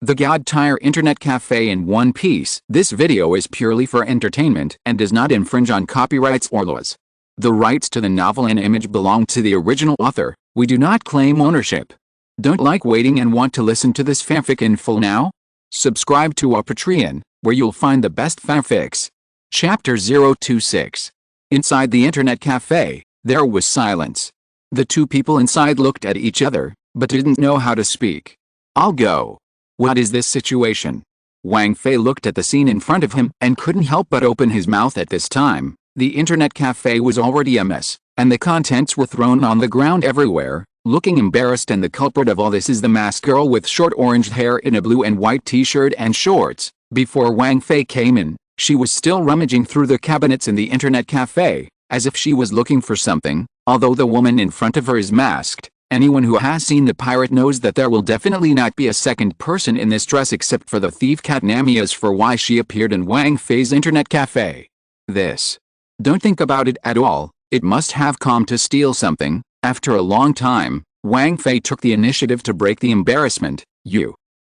The God-tier internet cafe in one piece. This video is purely for entertainment and does not infringe on copyrights or laws. The rights to the novel and image belong to the original author. We do not claim ownership. Don't like waiting and want to listen to this fanfic in full now? Subscribe to our Patreon, where you'll find the best fanfics. Chapter 026. Inside the internet cafe, there was silence. The two people inside looked at each other, but didn't know how to speak. I'll go. What is this situation? Wang Fei looked at the scene in front of him and couldn't help but open his mouth at this time. The internet cafe was already a mess, and the contents were thrown on the ground everywhere. Looking embarrassed, and the culprit of all this is the masked girl with short orange hair in a blue and white t-shirt and shorts. Before Wang Fei came in, she was still rummaging through the cabinets in the internet cafe, as if she was looking for something. Although the woman in front of her is masked, anyone who has seen the pirate knows that there will definitely not be a second person in this dress except for the thief cat Nami, as for why she appeared in Wang Fei's internet cafe. Don't think about it at all. It must have come to steal something. After a long time, Wang Fei took the initiative to break the embarrassment.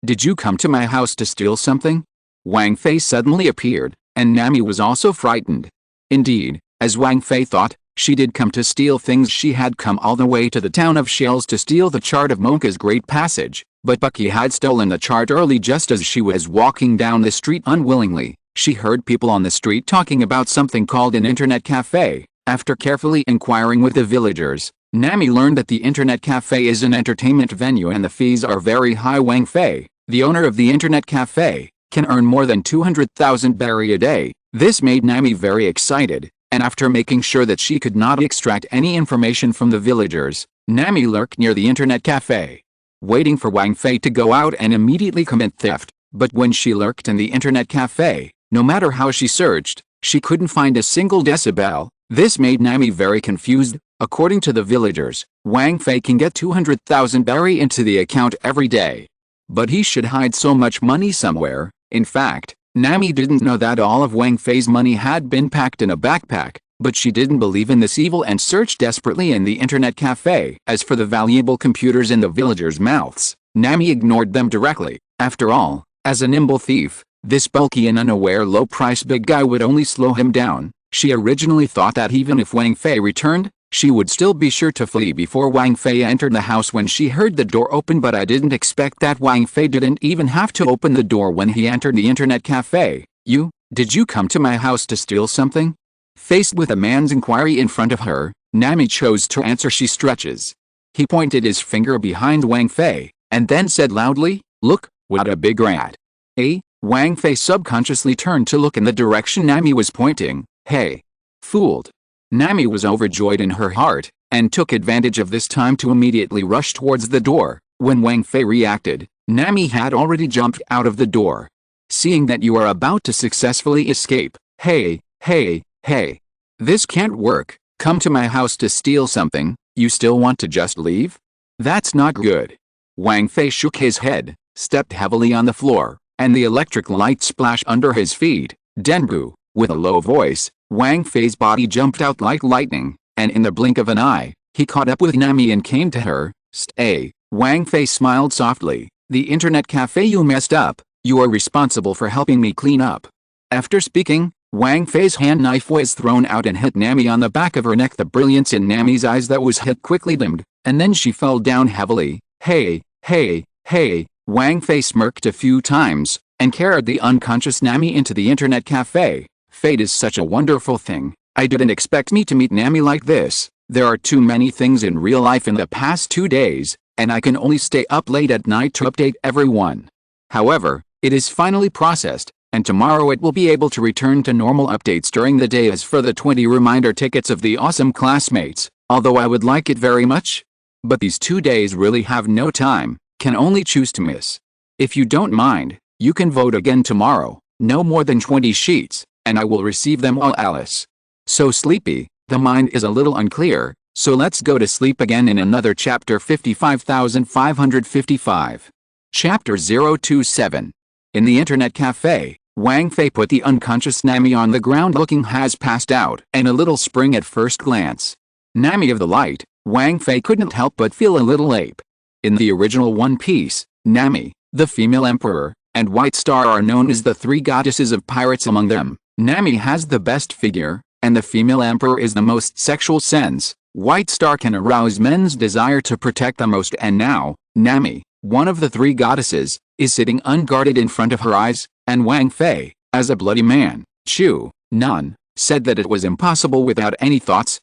Did you come to my house to steal something? Wang Fei suddenly appeared, and Nami was also frightened. Indeed, as Wang Fei thought, she did come to steal things. She had come all the way to the town of Shells to steal the chart of Monka's Great Passage, but Bucky had stolen the chart early. Just as she was walking down the street unwillingly, she heard people on the street talking about something called an internet cafe. After carefully inquiring with the villagers, Nami learned that the internet cafe is an entertainment venue and the fees are very high. Wang Fei, the owner of the internet cafe, can earn more than 200,000 berry a day. This made Nami very excited. And after making sure that she could not extract any information from the villagers, Nami lurked near the internet cafe, waiting for Wang Fei to go out and immediately commit theft. But when she lurked in the internet cafe, no matter how she searched, she couldn't find a single decibel. This made Nami very confused. According to the villagers, Wang Fei can get 200,000 berry into the account every day. But he should hide so much money somewhere. In fact, Nami didn't know that all of Wang Fei's money had been packed in a backpack, but she didn't believe in this evil and searched desperately in the internet cafe. As for the valuable computers in the villagers' mouths, Nami ignored them directly. After all, as a nimble thief, this bulky and unaware low-priced big guy would only slow him down. She originally thought that even if Wang Fei returned, she would still be sure to flee before Wang Fei entered the house. When she heard the door open, but I didn't expect that Wang Fei didn't even have to open the door when he entered the internet cafe. Did you come to my house to steal something? Faced with a man's inquiry in front of her, Nami chose to answer. She stretches. He pointed his finger behind Wang Fei, and then said loudly, "Look, what a big rat." Wang Fei subconsciously turned to look in the direction Nami was pointing. Hey! Fooled! Nami was overjoyed in her heart, and took advantage of this time to immediately rush towards the door. When Wang Fei reacted, Nami had already jumped out of the door. Seeing that you are about to successfully escape, hey! This can't work. Come to my house to steal something, you still want to just leave? That's not good. Wang Fei shook his head, stepped heavily on the floor, and the electric light splashed under his feet. Denbu! With a low voice, Wang Fei's body jumped out like lightning, and in the blink of an eye, he caught up with Nami and came to her. Stay. Wang Fei smiled softly. The internet cafe you messed up, you are responsible for helping me clean up. After speaking, Wang Fei's hand knife was thrown out and hit Nami on the back of her neck. The brilliance in Nami's eyes that was hit quickly dimmed, and then she fell down heavily. Hey! Wang Fei smirked a few times, and carried the unconscious Nami into the internet cafe. Fate is such a wonderful thing. I didn't expect me to meet Nami like this. There are too many things in real life in the past 2 days, and I can only stay up late at night to update everyone. However, it is finally processed, and tomorrow it will be able to return to normal updates during the day. As for the 20 reminder tickets of the awesome classmates, although I would like it very much, but these 2 days really have no time, can only choose to miss. If you don't mind, you can vote again tomorrow. No more than 20 sheets, and I will receive them all. Alice. So sleepy, the mind is a little unclear, so let's go to sleep again in another chapter. 55,555. Chapter 027. In the internet cafe, Wang Fei put the unconscious Nami on the ground. Looking has passed out, and a little spring at first glance. Nami of the light, Wang Fei couldn't help but feel a little ape. In the original One Piece, Nami, The female emperor and White Star are known as the three goddesses of pirates. Among them, Nami has the best figure, and the female emperor is the most sexual sense. White Star can arouse men's desire to protect the most, and now, Nami, one of the three goddesses, is sitting unguarded in front of her eyes, and Wang Fei, as a bloody man, Chu, Nun, said that it was impossible without any thoughts.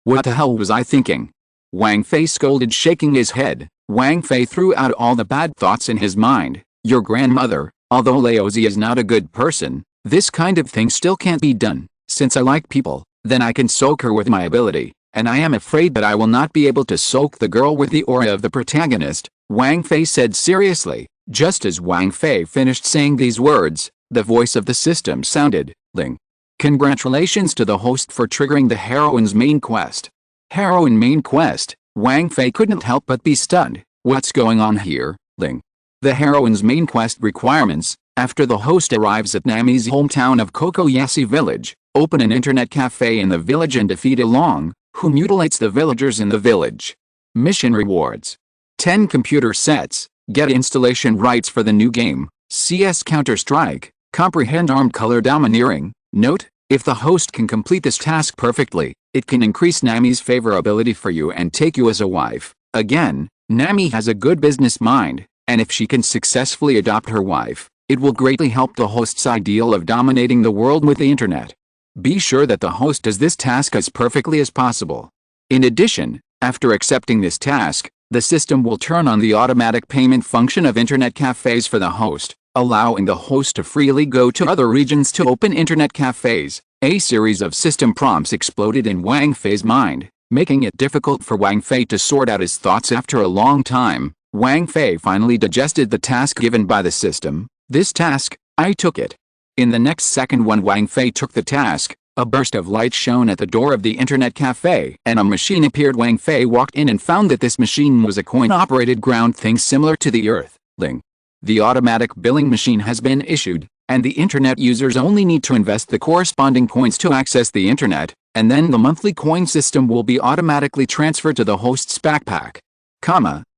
What the hell was I thinking? Wang Fei scolded, shaking his head. Wang Fei threw out all the bad thoughts in his mind. Your grandmother, although Laozi is not a good person, this kind of thing still can't be done. Since I like people, then I can soak her with my ability, and I am afraid that I will not be able to soak the girl with the aura of the protagonist, Wang Fei said seriously. Just as Wang Fei finished saying these words, the voice of the system sounded, Ling. Congratulations to the host for triggering the heroine's main quest. Heroine main quest? Wang Fei couldn't help but be stunned. What's going on here, Ling? The heroine's main quest requirements: after the host arrives at Nami's hometown of Kokoyashi village, open an internet cafe in the village and defeat Long, who mutilates the villagers in the village. Mission rewards: 10 computer sets, get installation rights for the new game, CS Counter-Strike, comprehend armed color domineering. Note, if the host can complete this task perfectly, it can increase Nami's favorability for you and take you as a wife. Again, Nami has a good business mind, and if she can successfully adopt her wife, it will greatly help the host's ideal of dominating the world with the internet. Be sure that the host does this task as perfectly as possible. In addition, after accepting this task, the system will turn on the automatic payment function of internet cafes for the host, allowing the host to freely go to other regions to open internet cafes. A series of system prompts exploded in Wang Fei's mind, making it difficult for Wang Fei to sort out his thoughts. After a long time, Wang Fei finally digested the task given by the system. This task, I took it. In the next second when Wang Fei took the task, a burst of light shone at the door of the internet cafe and a machine appeared. Wang Fei walked in and found that this machine was a coin-operated ground thing similar to the Earth Ling. The automatic billing machine has been issued, and the internet users only need to invest the corresponding coins to access the internet, and then the monthly coin system will be automatically transferred to the host's backpack.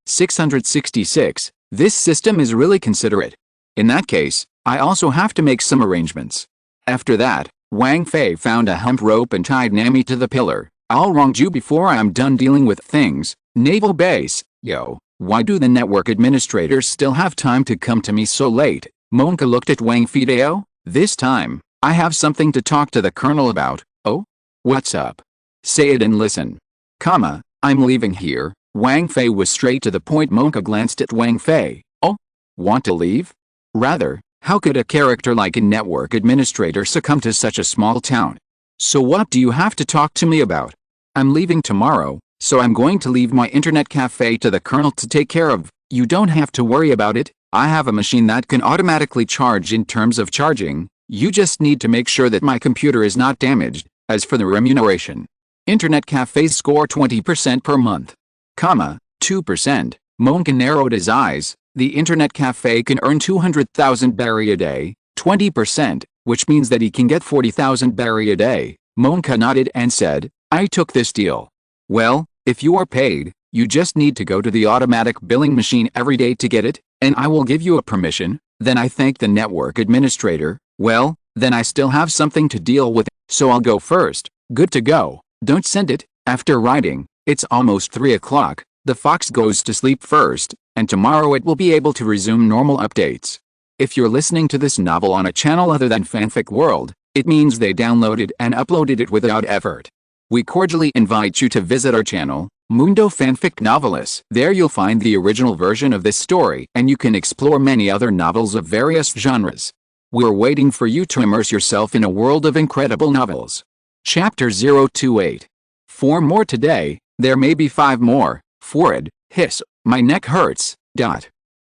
666. This system is really considerate. In that case, I also have to make some arrangements. After that, Wang Fei found a hemp rope and tied Nami to the pillar. I'll wrong you before I am done dealing with things. Naval base. Yo, why do the network administrators still have time to come to me so late? Monka looked at Wang Fei. This time, I have something to talk to the colonel about. Oh? What's up? Say it and listen. I'm leaving here. Wang Fei was straight to the point. Monka glanced at Wang Fei. Oh? Want to leave? Rather, how could a character like a network administrator succumb to such a small town? So what do you have to talk to me about? I'm leaving tomorrow, so I'm going to leave my internet cafe to the colonel to take care of. You don't have to worry about it. I have a machine that can automatically charge. In terms of charging, you just need to make sure that my computer is not damaged. As for the remuneration, internet cafes score 20% per month. 2%. Monka narrowed his eyes. The internet cafe can earn 200,000 berry a day, 20%, which means that he can get 40,000 berry a day. Monka nodded and said, I took this deal. Well, if you are paid, you just need to go to the automatic billing machine every day to get it, and I will give you a permission. Then I thanked the network administrator. Well, then I still have something to deal with, so I'll go first. Good to go. Don't send it. After writing, it's almost 3 o'clock. The fox goes to sleep first, and tomorrow it will be able to resume normal updates. If you're listening to this novel on a channel other than Fanfic World, it means they downloaded and uploaded it without effort. We cordially invite you to visit our channel, Mundo Fanfic Novelist. There you'll find the original version of this story, and you can explore many other novels of various genres. We're waiting for you to immerse yourself in a world of incredible novels. Chapter 028. 4 more today, there may be 5 more. Forward, hiss, my neck hurts.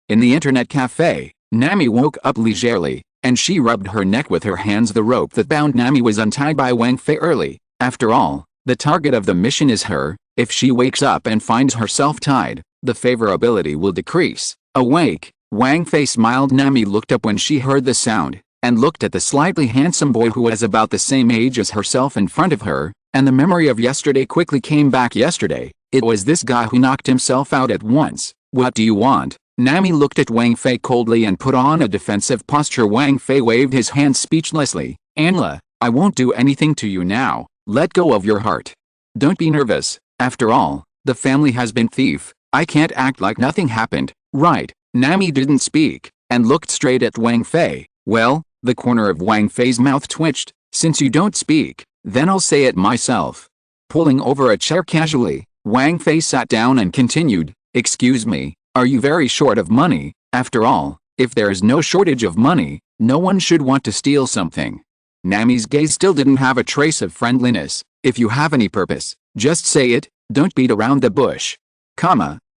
In the internet cafe, Nami woke up leisurely, and she rubbed her neck with her hands. The rope that bound Nami was untied by Wang Fei early. After all, the target of the mission is her. If she wakes up and finds herself tied, the favorability will decrease. Awake, Wang Fei smiled. Nami looked up when she heard the sound, and looked at the slightly handsome boy who was about the same age as herself in front of her, and the memory of yesterday quickly came back. Yesterday, it was this guy who knocked himself out at once. What do you want? Nami looked at Wang Fei coldly and put on a defensive posture. Wang Fei waved his hand speechlessly. Anla, I won't do anything to you now. Let go of your heart. Don't be nervous. After all, the family has been thief. I can't act like nothing happened, right? Nami didn't speak, and looked straight at Wang Fei. Well, the corner of Wang Fei's mouth twitched. Since you don't speak, then I'll say it myself. Pulling over a chair casually, Wang Fei sat down and continued, excuse me, are you very short of money? After all, if there is no shortage of money, no one should want to steal something. Nami's gaze still didn't have a trace of friendliness. If you have any purpose, just say it, don't beat around the bush.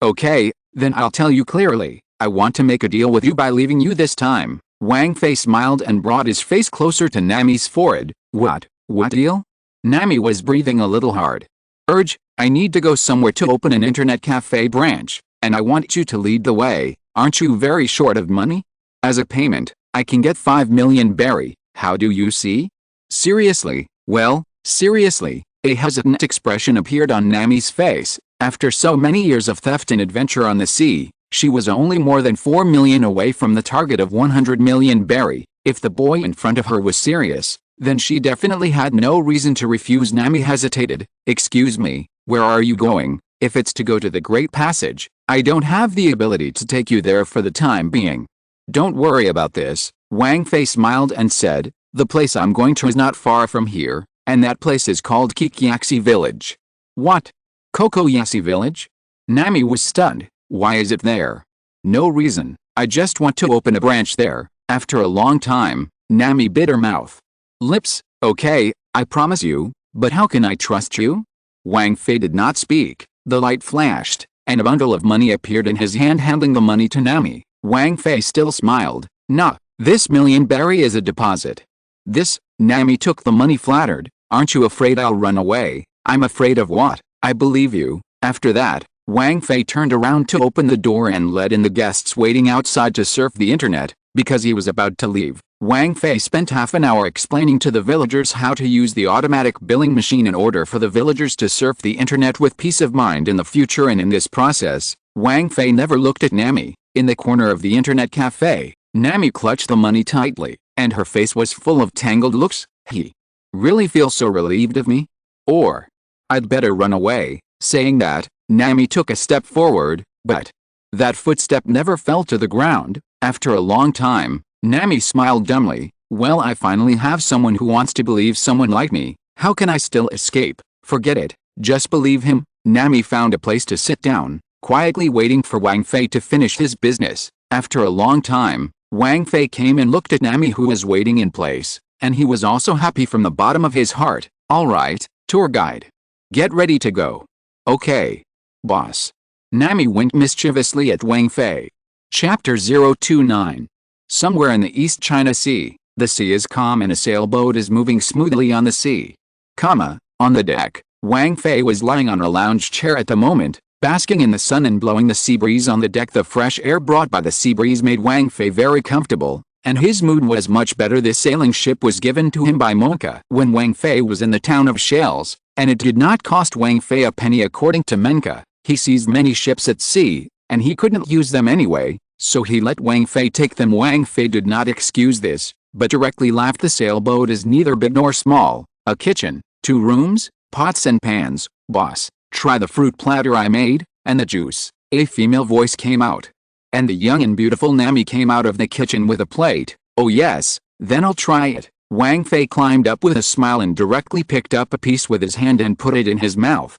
Okay, then I'll tell you clearly. I want to make a deal with you by leaving you this time. Wang Fei smiled and brought his face closer to Nami's forehead. What deal? Nami was breathing a little hard. I need to go somewhere to open an internet cafe branch, and I want you to lead the way. Aren't you very short of money? As a payment, I can get 5 million berry. How do you see? Seriously? Well, seriously. A hesitant expression appeared on Nami's face. After so many years of theft and adventure on the sea, she was only more than 4 million away from the target of 100 million berry. If the boy in front of her was serious, then she definitely had no reason to refuse. Nami hesitated. Excuse me, where are you going? If it's to go to the Great Passage, I don't have the ability to take you there for the time being. Don't worry about this. Wang Fei smiled and said, the place I'm going to is not far from here, and that place is called Kikiaxi Village. What? Kokoyashi Village? Nami was stunned. Why is it there? No reason. I just want to open a branch there. After a long time, Nami bit her mouth. Lips, okay, I promise you, but how can I trust you? Wang Fei did not speak. The light flashed, and a bundle of money appeared in his hand, handing the money to Nami. Wang Fei still smiled. Nah, this million berry is a deposit. This, Nami took the money flattered. Aren't you afraid I'll run away? I'm afraid of what? I believe you. After that, Wang Fei turned around to open the door and let in the guests waiting outside to surf the internet. Because he was about to leave, Wang Fei spent half an hour explaining to the villagers how to use the automatic billing machine in order for the villagers to surf the internet with peace of mind in the future. And in this process, Wang Fei never looked at Nami. In the corner of the internet cafe, Nami clutched the money tightly, and her face was full of tangled looks. He really feels so relieved of me? Or, I'd better run away. Saying that, Nami took a step forward, but that footstep never fell to the ground. After a long time, Nami smiled dumbly. Well, I finally have someone who wants to believe someone like me. How can I still escape? Forget it. Just believe him. Nami found a place to sit down, quietly waiting for Wang Fei to finish his business. After a long time, Wang Fei came and looked at Nami, who was waiting in place, and he was also happy from the bottom of his heart. All right, tour guide. Get ready to go. Okay, boss. Nami winked mischievously at Wang Fei. Chapter 029. Somewhere in the East China Sea, the sea is calm and a sailboat is moving smoothly on the sea. On the deck, Wang Fei was lying on a lounge chair at the moment, basking in the sun and blowing the sea breeze on the deck. The fresh air brought by the sea breeze made Wang Fei very comfortable, and his mood was much better. This sailing ship was given to him by Menka when Wang Fei was in the town of Shells, and it did not cost Wang Fei a penny. According to Menka, he seized many ships at sea, and he couldn't use them anyway, so he let Wang Fei take them. Wang Fei did not excuse this, but directly laughed. The sailboat is neither big nor small. A kitchen, 2 rooms, pots and pans. Boss, try the fruit platter I made, and the juice. A female voice came out, and the young and beautiful Nami came out of the kitchen with a plate. Oh yes, then I'll try it. Wang Fei climbed up with a smile and directly picked up a piece with his hand and put it in his mouth.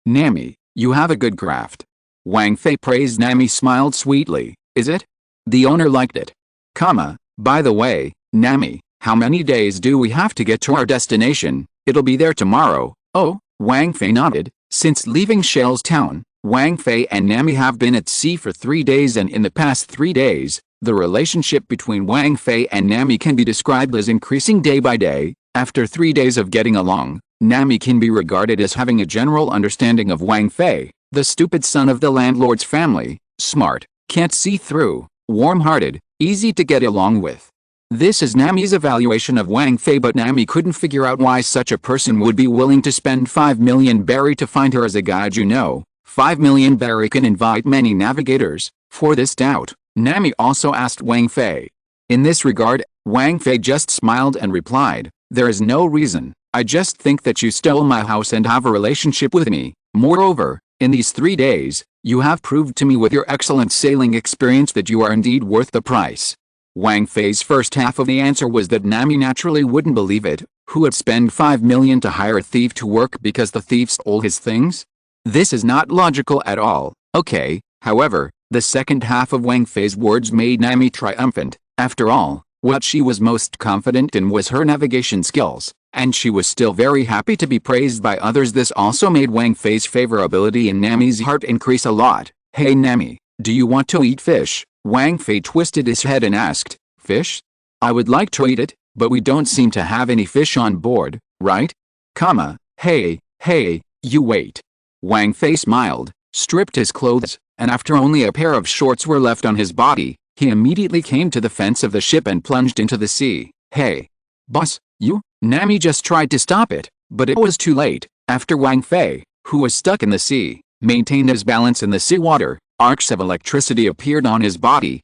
Nami, you have a good craft. Wang Fei praised. Nami smiled sweetly. Is it? The owner liked it. By the way, Nami, how many days do we have to get to our destination? It'll be there tomorrow. Oh, Wang Fei nodded. Since leaving Shells Town, Wang Fei and Nami have been at sea for 3 days, and in the past 3 days, the relationship between Wang Fei and Nami can be described as increasing day by day. After 3 days of getting along, Nami can be regarded as having a general understanding of Wang Fei, the stupid son of the landlord's family, smart, can't see through, warm-hearted, easy to get along with. This is Nami's evaluation of Wang Fei, but Nami couldn't figure out why such a person would be willing to spend 5 million berry to find her as a guide. 5 million berry can invite many navigators, For this doubt, Nami also asked Wang Fei. In this regard, Wang Fei just smiled and replied, "There is no reason, I just think that you stole my house and have a relationship with me. Moreover, in these 3 days, you have proved to me with your excellent sailing experience that you are indeed worth the price." Wang Fei's first half of the answer was that Nami naturally wouldn't believe it. Who would spend 5 million to hire a thief to work because the thief stole his things? This is not logical at all. Okay, however, the second half of Wang Fei's words made Nami triumphant. After all, what she was most confident in was her navigation skills, and she was still very happy to be praised by others. This also made Wang Fei's favorability in Nami's heart increase a lot. "Hey Nami, do you want to eat fish?" Wang Fei twisted his head and asked. "Fish? I would like to eat it, but we don't seem to have any fish on board, right? Hey, you wait." Wang Fei smiled, stripped his clothes, and after only a pair of shorts were left on his body, he immediately came to the fence of the ship and plunged into the sea. "Hey, boss, you?" Nami just tried to stop it, but it was too late. After Wang Fei, who was stuck in the sea, maintained his balance in the seawater, arcs of electricity appeared on his body,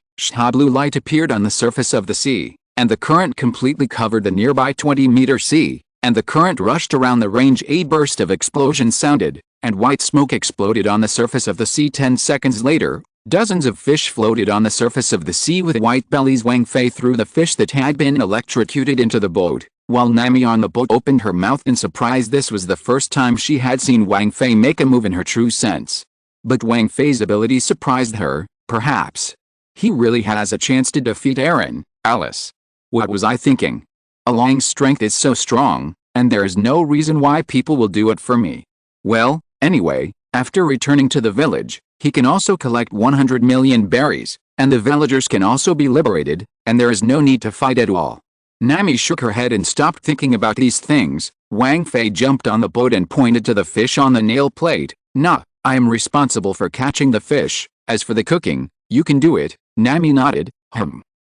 blue light appeared on the surface of the sea, and the current completely covered the nearby 20-meter sea, and the current rushed around the range. A burst of explosion sounded, and white smoke exploded on the surface of the sea. 10 seconds later, dozens of fish floated on the surface of the sea with white bellies. Wang Fei threw the fish that had been electrocuted into the boat, while Nami on the boat opened her mouth in surprise. This was the first time she had seen Wang Fei make a move in her true sense. But Wang Fei's ability surprised her. Perhaps he really has a chance to defeat Aaron. Alice. What was I thinking? Along's strength is so strong, and there is no reason why people will do it for me. Well, anyway, after returning to the village, he can also collect 100 million berries, and the villagers can also be liberated, and there is no need to fight at all. Nami shook her head and stopped thinking about these things. Wang Fei jumped on the boat and pointed to the fish on the nail plate. "Nah, I am responsible for catching the fish. As for the cooking, you can do it." Nami nodded.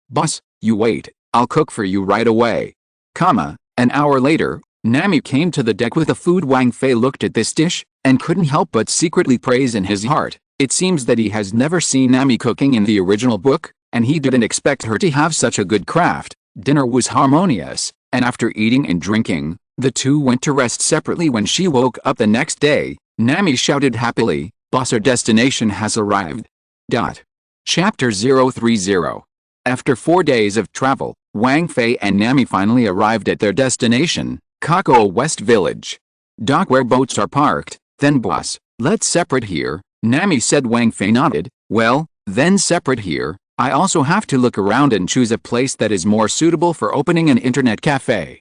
Boss, you wait, I'll cook for you right away." An hour later, Nami came to the deck with the food. Wang Fei looked at this dish, and couldn't help but secretly praise in his heart. It seems that he has never seen Nami cooking in the original book, and he didn't expect her to have such a good craft. Dinner was harmonious, and after eating and drinking, the two went to rest separately. When she woke up the next day, Nami shouted happily, "Boss, our destination has arrived." Chapter 030. After 4 days of travel, Wang Fei and Nami finally arrived at their destination, Kakao West Village. "Dock where boats are parked, then boss, let's separate here," Nami said. Wang Fei nodded. "Well, then separate here. I also have to look around and choose a place that is more suitable for opening an internet cafe."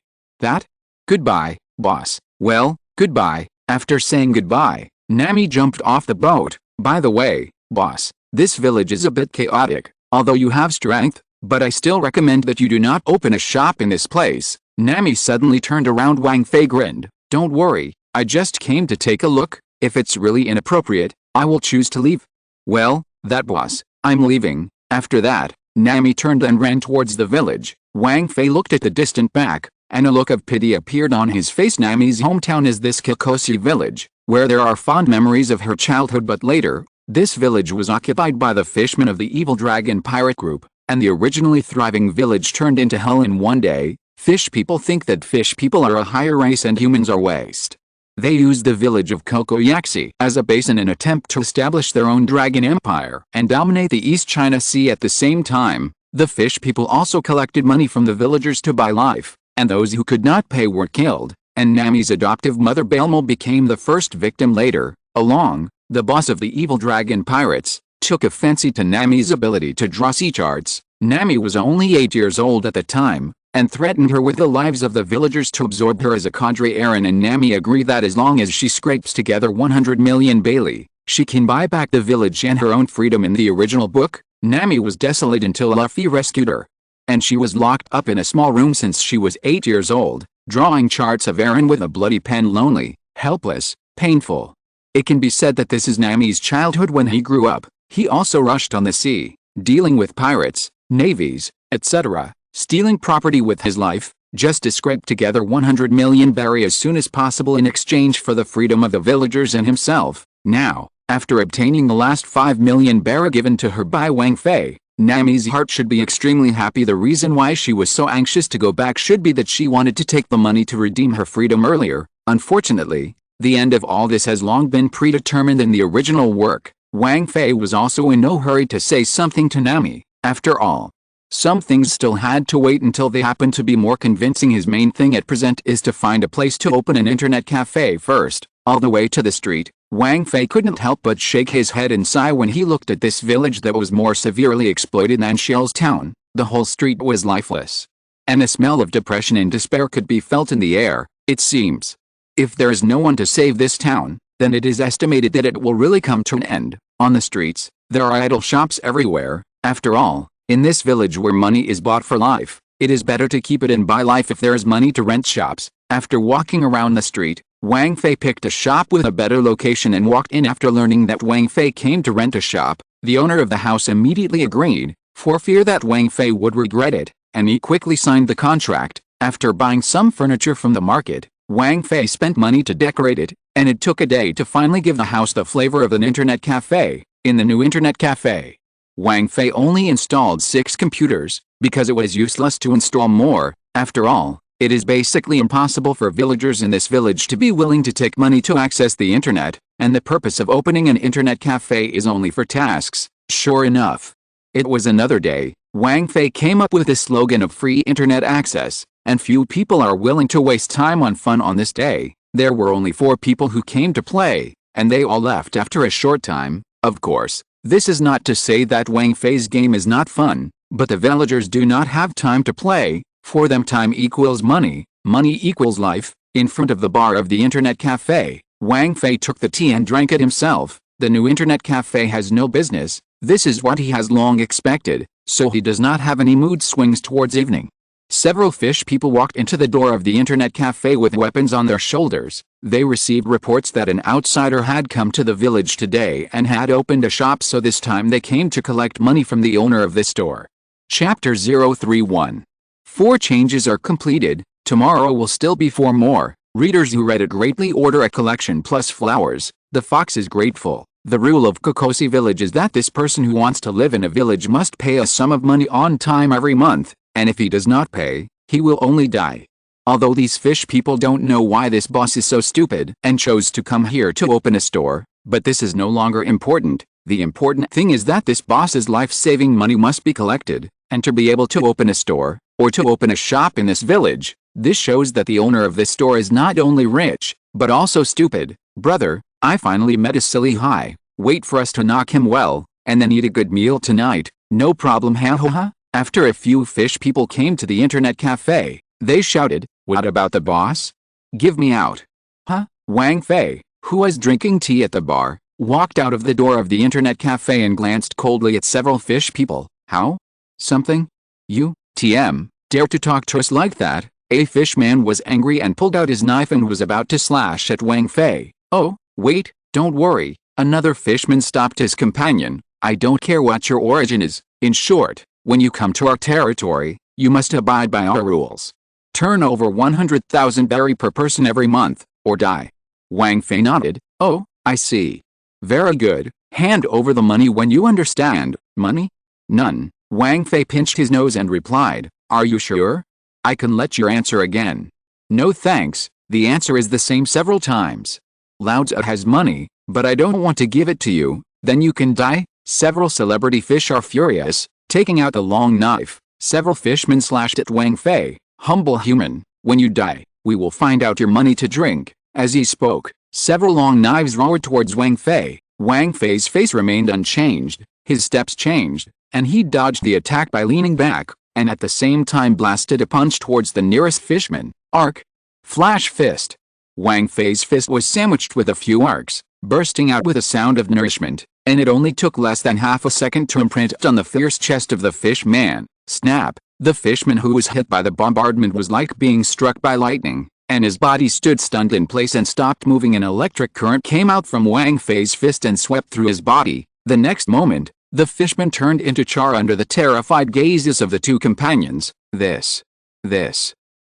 Goodbye, boss." "Well, goodbye." After saying goodbye, Nami jumped off the boat. "By the way, boss, this village is a bit chaotic, although you have strength, but I still recommend that you do not open a shop in this place." Nami suddenly turned around. Wang Fei grinned. "Don't worry, I just came to take a look. If it's really inappropriate, I will choose to leave." "Well, that boss, I'm leaving." After that, Nami turned and ran towards the village. Wang Fei looked at the distant back, and a look of pity appeared on his face. Nami's hometown is this Kikosi village, where there are fond memories of her childhood. But later, this village was occupied by the fishmen of the evil dragon pirate group, and the originally thriving village turned into hell in one day. Fish people think that fish people are a higher race and humans are waste. They used the village of Kokoyaksi as a base in an attempt to establish their own dragon empire and dominate the East China Sea. At the same time, the fish people also collected money from the villagers to buy life, and those who could not pay were killed, and Nami's adoptive mother Balmo became the first victim. Later, Along, the boss of the evil dragon pirates, took a fancy to Nami's ability to draw sea charts. Nami was only 8 years old at the time, and threatened her with the lives of the villagers to absorb her as a cadre. Aaron and Nami agree that as long as she scrapes together 100 million Bailey, she can buy back the village and her own freedom. In the original book, Nami was desolate until Luffy rescued her, and she was locked up in a small room since she was 8 years old, drawing charts of Aaron with a bloody pen. Lonely, helpless, painful. It can be said that this is Nami's childhood. When he grew up, he also rushed on the sea, dealing with pirates, navies, etc., stealing property with his life, just to scrape together 100 million berry as soon as possible in exchange for the freedom of the villagers and himself. Now, After obtaining the last 5 million bara given to her by Wang Fei, Nami's heart should be extremely happy. The reason why she was so anxious to go back should be that she wanted to take the money to redeem her freedom earlier. Unfortunately, the end of all this has long been predetermined in the original work. Wang Fei was also in no hurry to say something to Nami. After all, some things still had to wait until they happened to be more convincing. His main thing at present is to find a place to open an internet cafe first. All the way to the street, Wang Fei couldn't help but shake his head and sigh when he looked at this village that was more severely exploited than Shell's town. The whole street was lifeless, and a smell of depression and despair could be felt in the air, it seems. If there is no one to save this town, then it is estimated that it will really come to an end. On the streets, there are idle shops everywhere. After all, in this village where money is bought for life, it is better to keep it and buy life if there is money to rent shops. After walking around the street, Wang Fei picked a shop with a better location and walked in. After learning that Wang Fei came to rent a shop, the owner of the house immediately agreed, for fear that Wang Fei would regret it, and he quickly signed the contract. After buying some furniture from the market, Wang Fei spent money to decorate it, and it took a day to finally give the house the flavor of an internet cafe. In the new internet cafe, Wang Fei only installed 6 computers, because it was useless to install more. After all, it is basically impossible for villagers in this village to be willing to take money to access the internet, and the purpose of opening an internet cafe is only for tasks. Sure enough, it was another day. Wang Fei came up with the slogan of free internet access, and few people are willing to waste time on fun on this day. There were only 4 people who came to play, and they all left after a short time. Of course, this is not to say that Wang Fei's game is not fun, but the villagers do not have time to play. For them, time equals money, money equals life. In front of the bar of the internet cafe, Wang Fei took the tea and drank it himself. The new internet cafe has no business. This is what he has long expected, so he does not have any mood swings towards evening. Several fish people walked into the door of the internet cafe with weapons on their shoulders. They received reports that an outsider had come to the village today and had opened a shop, so this time they came to collect money from the owner of this store. Chapter 031. 4 changes are completed. Tomorrow will still be 4 more. Readers who read it greatly order a collection plus flowers. The fox is grateful. The rule of Kokosi village is that this person who wants to live in a village must pay a sum of money on time every month, and if he does not pay, he will only die. Although these fish people don't know why this boss is so stupid and chose to come here to open a store, but this is no longer important. The important thing is that this boss's life-saving money must be collected, and to be able to open a store, or to open a shop in this village, this shows that the owner of this store is not only rich, but also stupid. Brother, I finally met a silly guy. Wait for us to knock him well, and then eat a good meal tonight. No problem, ha ha ha. After a few fish people came to the internet cafe, they shouted, "What about the boss? Give me out." Huh? Wang Fei, who was drinking tea at the bar, walked out of the door of the internet cafe and glanced coldly at several fish people. How? Something? You, TM, dare to talk to us like that? A fishman was angry and pulled out his knife and was about to slash at Wang Fei. Oh, wait, don't worry. Another fishman stopped his companion. I don't care what your origin is. In short, when you come to our territory, you must abide by our rules. Turn over 100,000 berry per person every month, or die. Wang Fei nodded. Oh, I see. Very good. Hand over the money when you understand. Money? None. Wang Fei pinched his nose and replied, Are you sure? I can let you answer again. No thanks. The answer is the same several times. Lao Tzu has money, but I don't want to give it to you. Then you can die. Several celebrity fish are furious, taking out the long knife. Several fishmen slashed at Wang Fei. Humble human, when you die, we will find out your money to drink. As he spoke, several long knives roared towards Wang Fei. Wang Fei's face remained unchanged. His steps changed, and he dodged the attack by leaning back, and at the same time blasted a punch towards the nearest fishman. Arc. Flash fist. Wang Fei's fist was sandwiched with a few arcs, bursting out with a sound of nourishment, and it only took less than half a second to imprint on the fierce chest of the fishman. Snap. The fishman who was hit by the bombardment was like being struck by lightning, and his body stood stunned in place and stopped moving. An electric current came out from Wang Fei's fist and swept through his body. The next moment, the fishman turned into char under the terrified gazes of the two companions. This.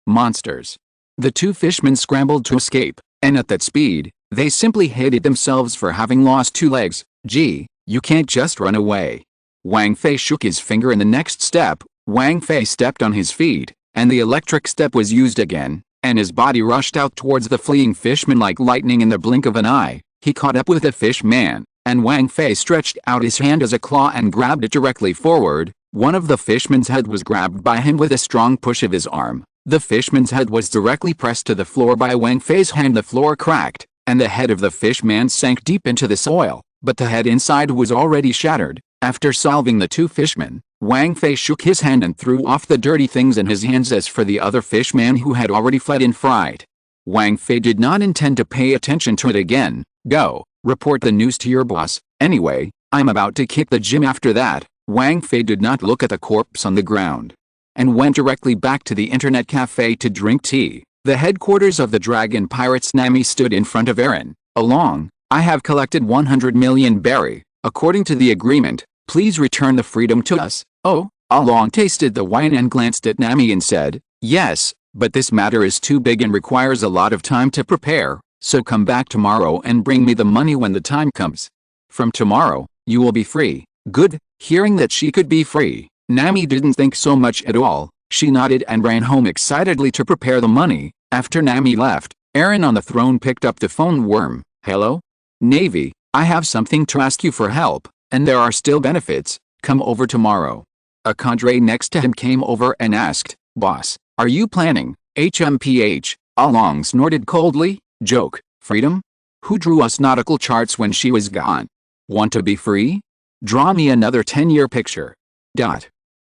Monsters. The two fishmen scrambled to escape, and at that speed, They simply hated themselves for having lost 2 legs. Gee, you can't just run away. Wang Fei shook his finger in the next step. Wang Fei stepped on his feet, and the electric step was used again, and his body rushed out towards the fleeing fishman like lightning in the blink of an eye. He caught up with the fish man, and Wang Fei stretched out his hand as a claw and grabbed it directly forward. One of the fishman's head was grabbed by him with a strong push of his arm. The fishman's head was directly pressed to the floor by Wang Fei's hand. The floor cracked, and the head of the fishman sank deep into the soil, but the head inside was already shattered. After solving the 2 fishmen, Wang Fei shook his hand and threw off the dirty things in his hands as for the other fishman who had already fled in fright. Wang Fei did not intend to pay attention to it again. Go, report the news to your boss. Anyway, I'm about to kick the gym after that. Wang Fei did not look at the corpse on the ground, and went directly back to the internet cafe to drink tea. The headquarters of the dragon pirates. Nami stood in front of Aaron. Along, I have collected 100 million berry. According to the agreement, please return the freedom to us. Oh, Along tasted the wine and glanced at Nami and said, yes, but this matter is too big and requires a lot of time to prepare, so come back tomorrow and bring me the money when the time comes. From tomorrow, you will be free. Good. Hearing that she could be free, Nami didn't think so much at all. She nodded and ran home excitedly to prepare the money. After Nami left, Aaron on the throne picked up the phone. Worm. Hello? Navy, I have something to ask you for help, and there are still benefits. Come over tomorrow. A cadre next to him came over and asked, Boss, are you planning? HMPH. Along snorted coldly. Joke. Freedom? Who drew us nautical charts when she was gone? Want to be free? Draw me another 10-year picture.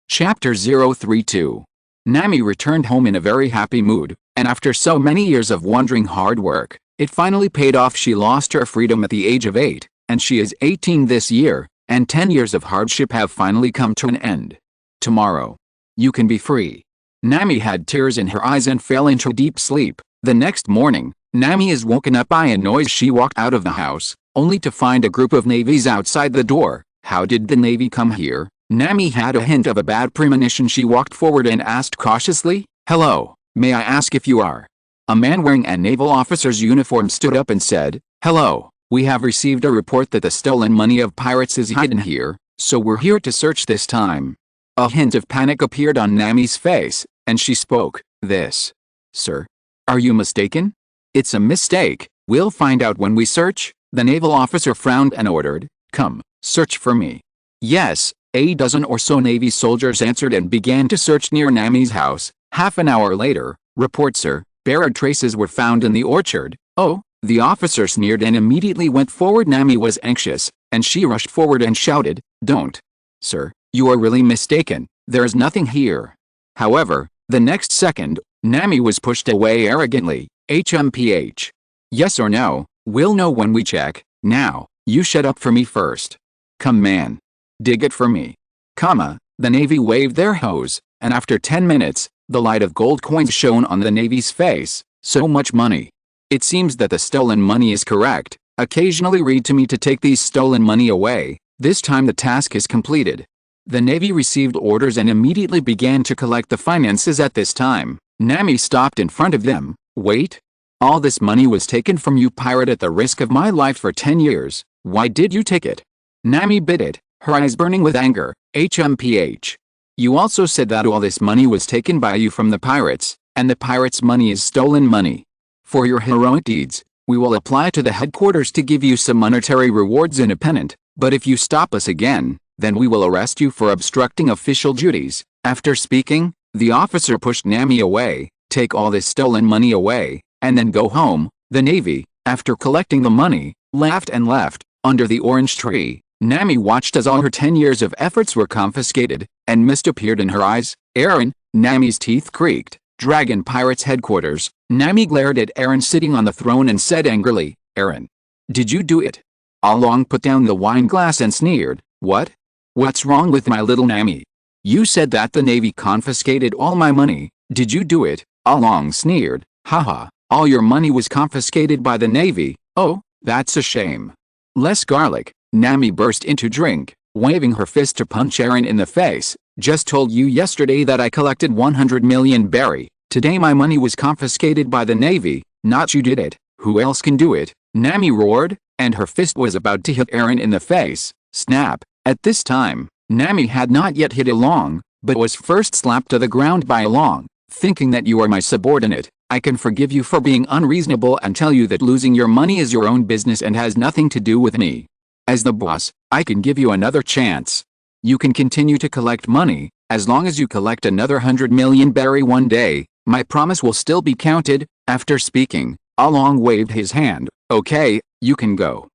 Chapter 032. Nami returned home in a very happy mood, and after so many years of wandering hard work, it finally paid off. She lost her freedom at the age of 8, and she is 18 this year, and 10 years of hardship have finally come to an end. Tomorrow, you can be free. Nami had tears in her eyes and fell into deep sleep. The next morning, Nami is woken up by a noise. She walked out of the house, only to find a group of navies outside the door. How did the Navy come here? Nami had a hint of a bad premonition. She walked forward and asked cautiously, Hello, may I ask if you are? A man wearing a naval officer's uniform stood up and said, Hello, we have received a report that the stolen money of pirates is hidden here, so we're here to search this time. A hint of panic appeared on Nami's face, and she spoke, This. Sir? Are you mistaken? It's a mistake. We'll find out when we search. The naval officer frowned and ordered, Come, search for me. Yes, a dozen or so Navy soldiers answered and began to search near Nami's house. Half an hour later, report sir, buried traces were found in the orchard. Oh, the officer sneered and immediately went forward. Nami was anxious, and she rushed forward and shouted, Don't. Sir, you are really mistaken. There is nothing here. However, the next second, Nami was pushed away arrogantly. HMPH. Yes or no? We'll know when we check. Now, you shut up for me first. Come man. Dig it for me. The Navy waved their hose, and after 10 minutes, the light of gold coins shone on the Navy's face. So much money. It seems that the stolen money is correct. Occasionally read to me to take these stolen money away. This time the task is completed. The Navy received orders and immediately began to collect the finances. At this time, Nami stopped in front of them. Wait. All this money was taken from you, pirate, at the risk of my life for 10 years. Why did you take it? Nami bit it, her eyes burning with anger. HMPH. You also said that all this money was taken by you from the pirates, and the pirates' money is stolen money. For your heroic deeds, we will apply to the headquarters to give you some monetary rewards in a pennant, but if you stop us again, then we will arrest you for obstructing official duties. After speaking, the officer pushed Nami away. Take all this stolen money away, and then go home. The Navy, after collecting the money, laughed and left. Under the orange tree, Nami watched as all her 10 years of efforts were confiscated, and mist appeared in her eyes. Aaron, Nami's teeth creaked. Dragon Pirates headquarters. Nami glared at Aaron sitting on the throne and said angrily, Aaron, did you do it? Along put down the wine glass and sneered, What? What's wrong with my little Nami? You said that the Navy confiscated all my money. Did you do it? Along sneered, Haha, all your money was confiscated by the Navy. Oh, that's a shame. Less garlic. Nami burst into drink, waving her fist to punch Aaron in the face. Just told you yesterday that I collected 100 million berry. Today my money was confiscated by the Navy. Not you did it. Who else can do it? Nami roared, and her fist was about to hit Eren in the face. Snap! At this time, Nami had not yet hit Along, but was first slapped to the ground by Along. Thinking that you are my subordinate, I can forgive you for being unreasonable and tell you that losing your money is your own business and has nothing to do with me. As the boss, I can give you another chance. You can continue to collect money, as long as you collect another 100 million berry one day, my promise will still be counted. After speaking, Along waved his hand. Okay, you can go.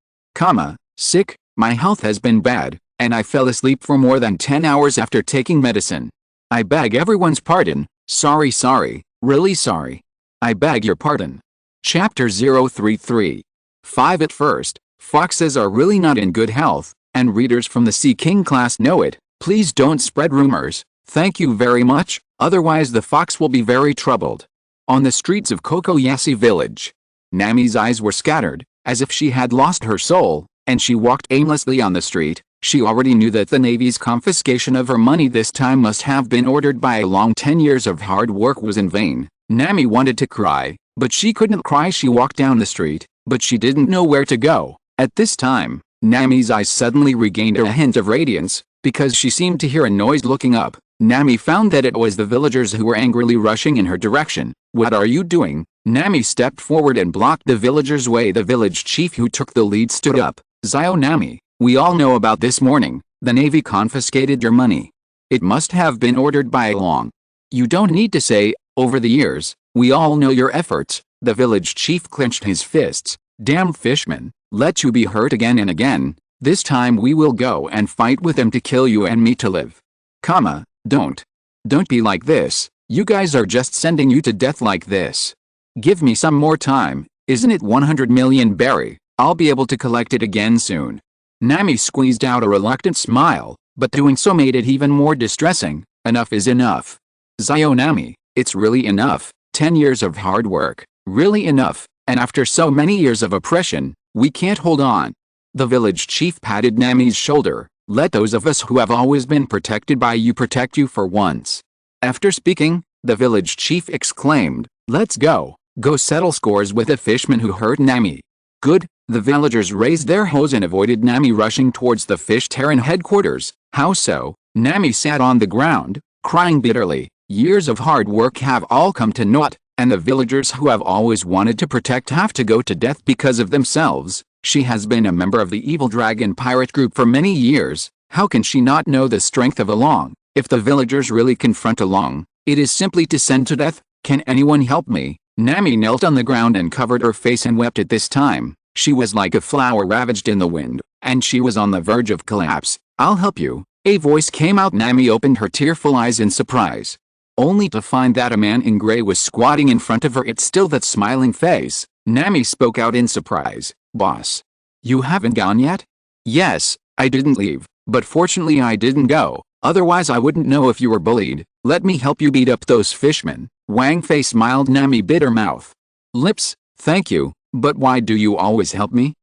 Sick, my health has been bad, and I fell asleep for more than 10 hours after taking medicine. I beg everyone's pardon. Sorry, really sorry. I beg your pardon. Chapter 033. 5 At first, foxes are really not in good health, and readers from the Sea King class know it. Please don't spread rumors. Thank you very much, otherwise the fox will be very troubled. On the streets of Kokoyashi village, Nami's eyes were scattered, as if she had lost her soul, and she walked aimlessly on the street. She already knew that the Navy's confiscation of her money this time must have been ordered by a long 10 years of hard work was in vain. Nami wanted to cry, but she couldn't cry. She walked down the street, but she didn't know where to go. At this time, Nami's eyes suddenly regained a hint of radiance, because she seemed to hear a noise. Looking up, Nami found that it was the villagers who were angrily rushing in her direction. What are you doing? Nami stepped forward and blocked the villagers' way. The village chief who took the lead stood up. Zio Nami, we all know about this morning. The Navy confiscated your money. It must have been ordered by Along. You don't need to say, over the years, we all know your efforts. The village chief clenched his fists. Damn fishman, let you be hurt again and again. This time we will go and fight with them to kill you and me to live. Don't be like this. You guys are just sending you to death like this. Give me some more time. Isn't it 100 million berry? I'll be able to collect it again soon. Nami squeezed out a reluctant smile, but doing so made it even more distressing. Enough is enough. Zio Nami, it's really enough. 10 years of hard work. Really enough. And after so many years of oppression, we can't hold on. The village chief patted Nami's shoulder. Let those of us who have always been protected by you protect you for once. After speaking, the village chief exclaimed, let's go. Go settle scores with the fishman who hurt Nami. Good. The villagers raised their hose and avoided Nami rushing towards the Fish Terran headquarters. How so? Nami sat on the ground, crying bitterly. Years of hard work have all come to naught, and the villagers who have always wanted to protect have to go to death because of themselves. She has been a member of the Evil Dragon pirate group for many years. How can she not know the strength of Along? If the villagers really confront Along, it is simply to send to death. Can anyone help me? Nami knelt on the ground and covered her face and wept. At this time, she was like a flower ravaged in the wind, and she was on the verge of collapse. I'll help you. A voice came out. Nami opened her tearful eyes in surprise, only to find that a man in gray was squatting in front of her. It's still that smiling face. Nami spoke out in surprise. Boss, you haven't gone yet? Yes, I didn't leave, but fortunately I didn't go. Otherwise I wouldn't know if you were bullied. Let me help you beat up those fishmen. Wang Fei smiled. Nami bit her mouth. Lips, thank you, but why do you always help me?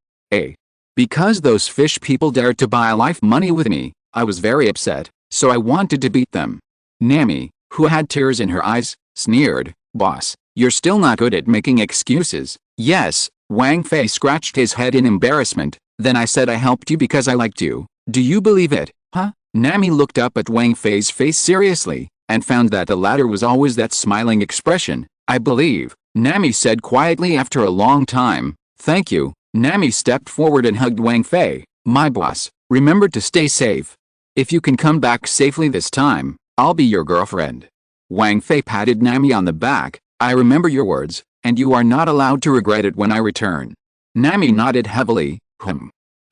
Because those fish people dared to buy life money with me. I was very upset, so I wanted to beat them. Nami, who had tears in her eyes, sneered. Boss, you're still not good at making excuses. Yes, Wang Fei scratched his head in embarrassment. Then I said I helped you because I liked you. Do you believe it, huh? Nami looked up at Wang Fei's face seriously, and found that the latter was always that smiling expression. I believe, Nami said quietly after a long time. Thank you. Nami stepped forward and hugged Wang Fei. My boss, remember to stay safe. If you can come back safely this time, I'll be your girlfriend. Wang Fei patted Nami on the back. I remember your words, and you are not allowed to regret it when I return. Nami nodded heavily.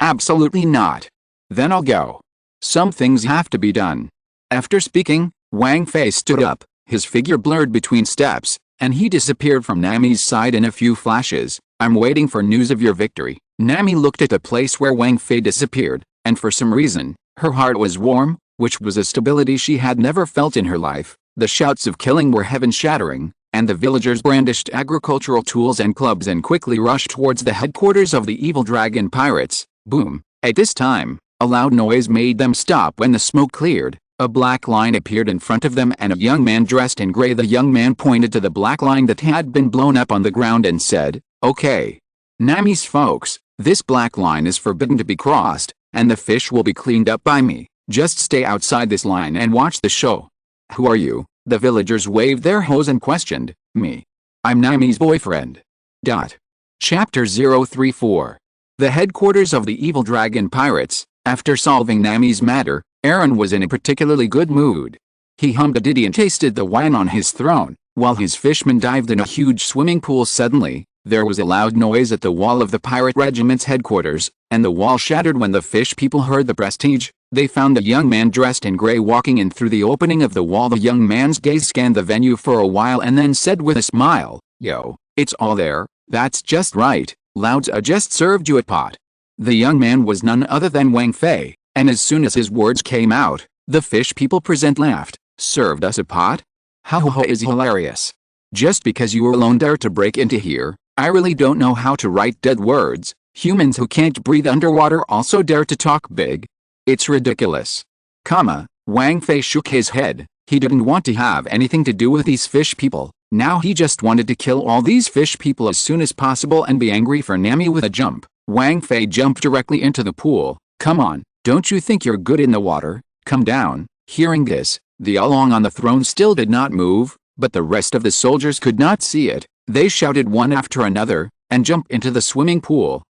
Absolutely not. Then I'll go. Some things have to be done. After speaking, Wang Fei stood up, his figure blurred between steps, and he disappeared from Nami's side in a few flashes. I'm waiting for news of your victory. Nami looked at the place where Wang Fei disappeared, and for some reason, her heart was warm, which was a stability she had never felt in her life. The shouts of killing were heaven-shattering, and the villagers brandished agricultural tools and clubs and quickly rushed towards the headquarters of the Evil Dragon pirates. Boom! At this time, a loud noise made them stop. When the smoke cleared, a black line appeared in front of them and a young man dressed in gray. The young man pointed to the black line that had been blown up on the ground and said, okay. Nami's folks, this black line is forbidden to be crossed, and the fish will be cleaned up by me. Just stay outside this line and watch the show. Who are you? The villagers waved their hose and questioned. Me. I'm Nami's boyfriend. Chapter 034. The headquarters of the evil dragon pirates. After solving Nami's matter, Aaron was in a particularly good mood. He hummed a ditty and tasted the wine on his throne, while his fishermen dived in a huge swimming pool. Suddenly, there was a loud noise at the wall of the pirate regiment's headquarters, and the wall shattered when the fish people heard the prestige. They found a young man dressed in gray walking in through the opening of the wall. The young man's gaze scanned the venue for a while and then said with a smile, "Yo, it's all there, that's just right, Louds, I just served you a pot." The young man was none other than Wang Fei, and as soon as his words came out, the fish people present laughed. "Served us a pot? Ha ha ha, is hilarious. Just because you alone dare to break into here, I really don't know how to write dead words. Humans who can't breathe underwater also dare to talk big. It's ridiculous." Wang Fei shook his head. He didn't want to have anything to do with these fish people. Now he just wanted to kill all these fish people as soon as possible and be angry for Nami. With a jump, Wang Fei jumped directly into the pool. "Come on, don't you think you're good in the water? Come down." Hearing this, the Along on the throne still did not move, but the rest of the soldiers could not see it. They shouted one after another, and jumped into the swimming pool.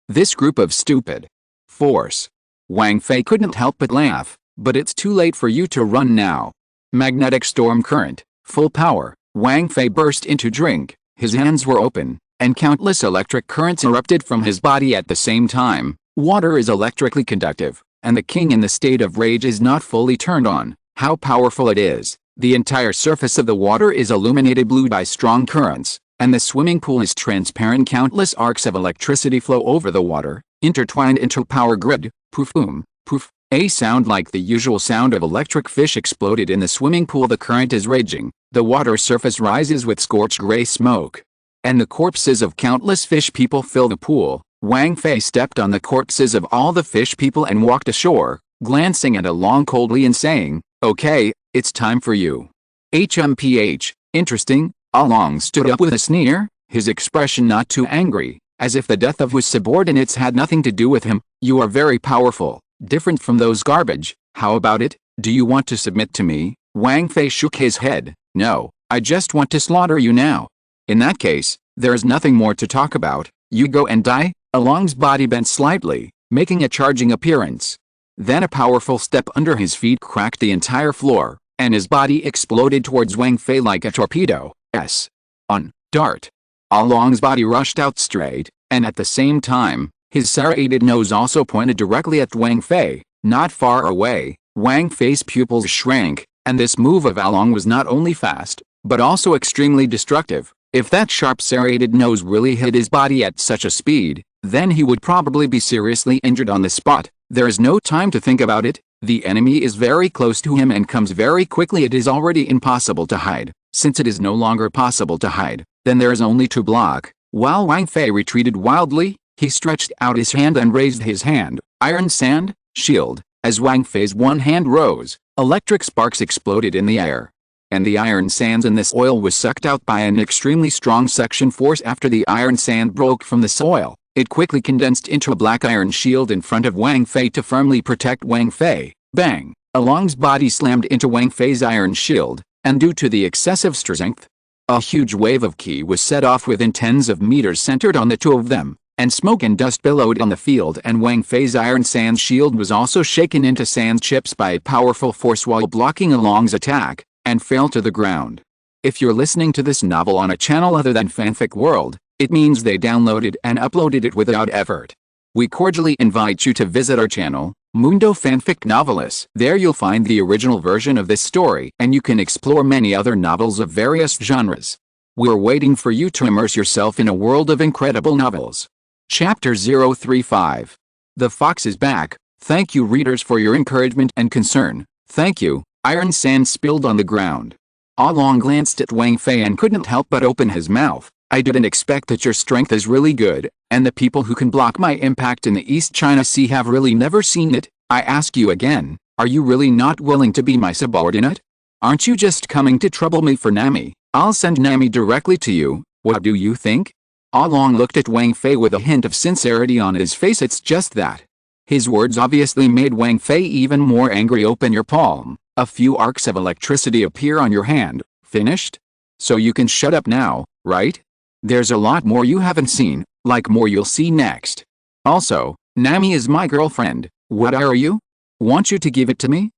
This group of stupid force. Wang Fei couldn't help but laugh, but it's too late for you to run now. Magnetic storm current, full power. Wang Fei burst into drink. His hands were open, and countless electric currents erupted from his body at the same time. Water is electrically conductive, and the king in the state of rage is not fully turned on. How powerful it is! The entire surface of the water is illuminated blue by strong currents, and the swimming pool is transparent. Countless arcs of electricity flow over the water, intertwined into a power grid. Poof boom, poof. A sound like the usual sound of electric fish exploded in the swimming pool. The current is raging. The water surface rises with scorched gray smoke, and the corpses of countless fish people fill the pool. Wang Fei stepped on the corpses of all the fish people and walked ashore, glancing at Along coldly and saying, "Okay, it's time for you." HMPH, interesting. Along stood up with a sneer, his expression not too angry, as if the death of his subordinates had nothing to do with him. "You are very powerful, different from those garbage. How about it? Do you want to submit to me?" Wang Fei shook his head. "No, I just want to slaughter you now." "In that case, there is nothing more to talk about. You go and die." Along's body bent slightly, making a charging appearance. Then a powerful step under his feet cracked the entire floor, and his body exploded towards Wang Fei like a torpedo. Dart. Along's body rushed out straight, and at the same time, his serrated nose also pointed directly at Wang Fei. Not far away, Wang Fei's pupils shrank, and this move of Along was not only fast, but also extremely destructive. If that sharp serrated nose really hit his body at such a speed, then he would probably be seriously injured on the spot. There is no time to think about it. The enemy is very close to him and comes very quickly. It is already impossible to hide. Since it is no longer possible to hide, then there is only to block. While Wang Fei retreated wildly, he stretched out his hand and raised his hand. Iron sand, shield. As Wang Fei's one hand rose, electric sparks exploded in the air, and the iron sands in this oil was sucked out by an extremely strong suction force. After the iron sand broke from the soil, it quickly condensed into a black iron shield in front of Wang Fei to firmly protect Wang Fei. Bang! Along's body slammed into Wang Fei's iron shield, and due to the excessive strength, a huge wave of ki was set off within tens of meters centered on the two of them, and smoke and dust billowed on the field, and Wang Fei's iron sand shield was also shaken into sand chips by a powerful force while blocking Along's attack, and fell to the ground. If you're listening to this novel on a channel other than Fanfic World, it means they downloaded and uploaded it without effort. We cordially invite you to visit our channel, Mundo Fanfic Novelis. There you'll find the original version of this story, and you can explore many other novels of various genres. We're waiting for you to immerse yourself in a world of incredible novels. Chapter 035. The Fox is Back. Thank you readers for your encouragement and concern. Thank you. Iron sand spilled on the ground. Along glanced at Wang Fei and couldn't help but open his mouth. "I didn't expect that your strength is really good, and the people who can block my impact in the East China Sea have really never seen it. I ask you again, are you really not willing to be my subordinate? Aren't you just coming to trouble me for Nami? I'll send Nami directly to you. What do you think?" Along looked at Wang Fei with a hint of sincerity on his face. It's just that. His words obviously made Wang Fei even more angry. Open your palm. A few arcs of electricity appear on your hand. Finished? So you can shut up now, right? There's a lot more you haven't seen, like more you'll see next. Also, Nami is my girlfriend. What are you? Want you to give it to me?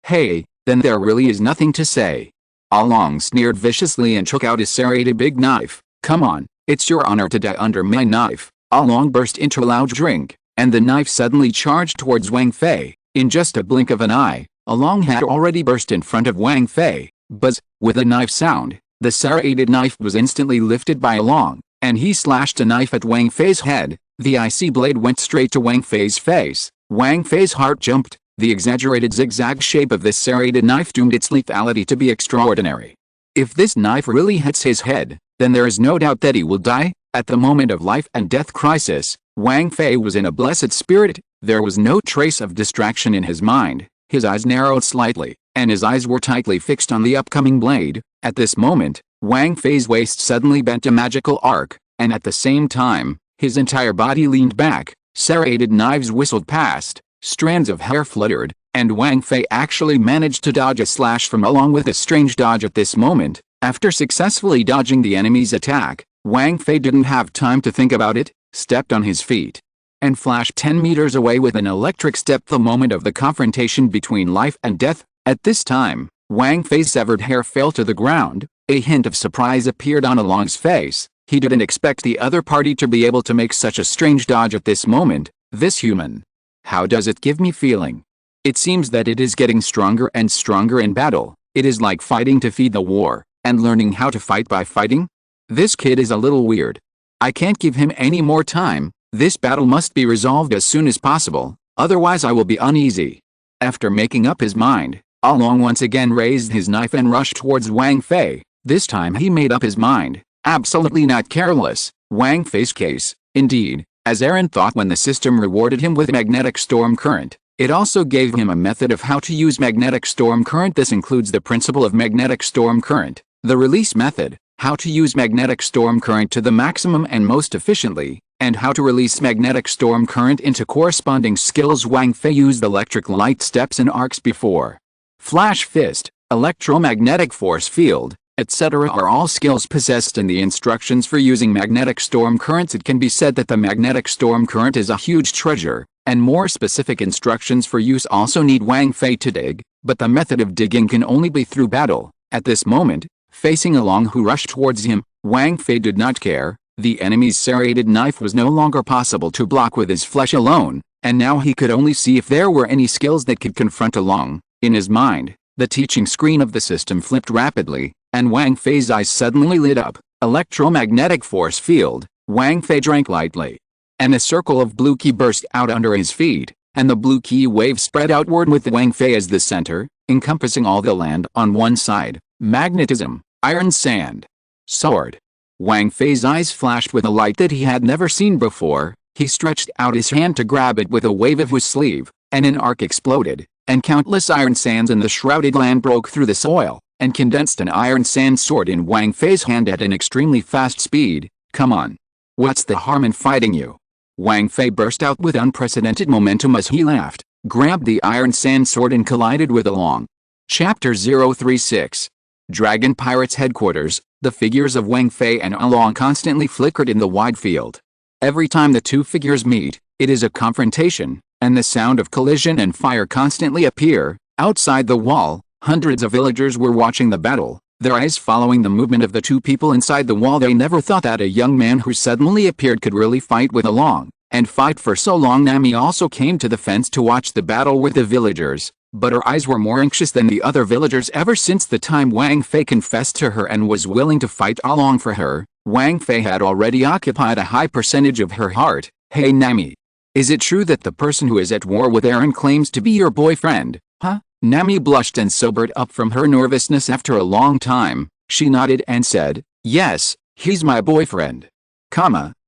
Hey, then there really is nothing to say. Along sneered viciously and took out his serrated big knife. Come on, it's your honor to die under my knife. Along burst into a loud drink, and the knife suddenly charged towards Wang Fei. In just a blink of an eye, Along had already burst in front of Wang Fei. Buzz, with a knife sound, the serrated knife was instantly lifted by Along, and he slashed a knife at Wang Fei's head. The icy blade went straight to Wang Fei's face. Wang Fei's heart jumped. The exaggerated zigzag shape of this serrated knife doomed its lethality to be extraordinary. If this knife really hits his head, then there is no doubt that he will die. At the moment of life and death crisis, Wang Fei was in a blessed spirit. There was no trace of distraction in his mind. His eyes narrowed slightly, and his eyes were tightly fixed on the upcoming blade. At this moment, Wang Fei's waist suddenly bent a magical arc, and at the same time, his entire body leaned back. Serrated knives whistled past, strands of hair fluttered, and Wang Fei actually managed to dodge a slash from Along with a strange dodge at this moment. After successfully dodging the enemy's attack, Wang Fei didn't have time to think about it, stepped on his feet, and flashed 10 meters away with an electric step. The moment of the confrontation between life and death. At this time, Wang Fei's severed hair fell to the ground. A hint of surprise appeared on Along's face. He didn't expect the other party to be able to make such a strange dodge at this moment. This human. How does it give me feeling? It seems that it is getting stronger and stronger in battle. It is like fighting to feed the war, and learning how to fight by fighting. This kid is a little weird. I can't give him any more time. This battle must be resolved as soon as possible, otherwise I will be uneasy. After making up his mind, Along once again raised his knife and rushed towards Wang Fei. This time he made up his mind. Absolutely not careless. Wang Fei's case, indeed, as Aaron thought when the system rewarded him with magnetic storm current. It also gave him a method of how to use magnetic storm current. This includes the principle of magnetic storm current, the release method, how to use magnetic storm current to the maximum and most efficiently, and how to release magnetic storm current into corresponding skills. Wang Fei used electric light steps and arcs before. Flash fist, electromagnetic force field, etc. are all skills possessed in the instructions for using magnetic storm currents. It can be said that the magnetic storm current is a huge treasure, and more specific instructions for use also need Wang Fei to dig, but the method of digging can only be through battle. At this moment, facing Along who rushed towards him, Wang Fei did not care. The enemy's serrated knife was no longer possible to block with his flesh alone, and now he could only see if there were any skills that could confront Along. In his mind, the teaching screen of the system flipped rapidly, and Wang Fei's eyes suddenly lit up. Electromagnetic force field. Wang Fei drank lightly, and a circle of blue ki burst out under his feet, and the blue ki wave spread outward with Wang Fei as the center, encompassing all the land on one side. Magnetism, iron sand, sword. Wang Fei's eyes flashed with a light that he had never seen before. He stretched out his hand to grab it with a wave of his sleeve, and an arc exploded, and countless iron sands in the shrouded land broke through the soil, and condensed an iron sand sword in Wang Fei's hand at an extremely fast speed. Come on. What's the harm in fighting you? Wang Fei burst out with unprecedented momentum as he laughed, grabbed the iron sand sword and collided with Along. Chapter 036. Dragon Pirates Headquarters. The figures of Wang Fei and Along constantly flickered in the wide field. Every time the two figures meet, it is a confrontation, and the sound of collision and fire constantly appear. Outside the wall, hundreds of villagers were watching the battle, their eyes following the movement of the two people inside the wall. They never thought that a young man who suddenly appeared could really fight with Along, and fight for so long. Nami also came to the fence to watch the battle with the villagers, but her eyes were more anxious than the other villagers. Ever since the time Wang Fei confessed to her and was willing to fight Along for her, Wang Fei had already occupied a high percentage of her heart. Hey Nami. Is it true that the person who is at war with Aaron claims to be your boyfriend? Huh? Nami blushed and sobered up from her nervousness after a long time. She nodded and said, yes, he's my boyfriend.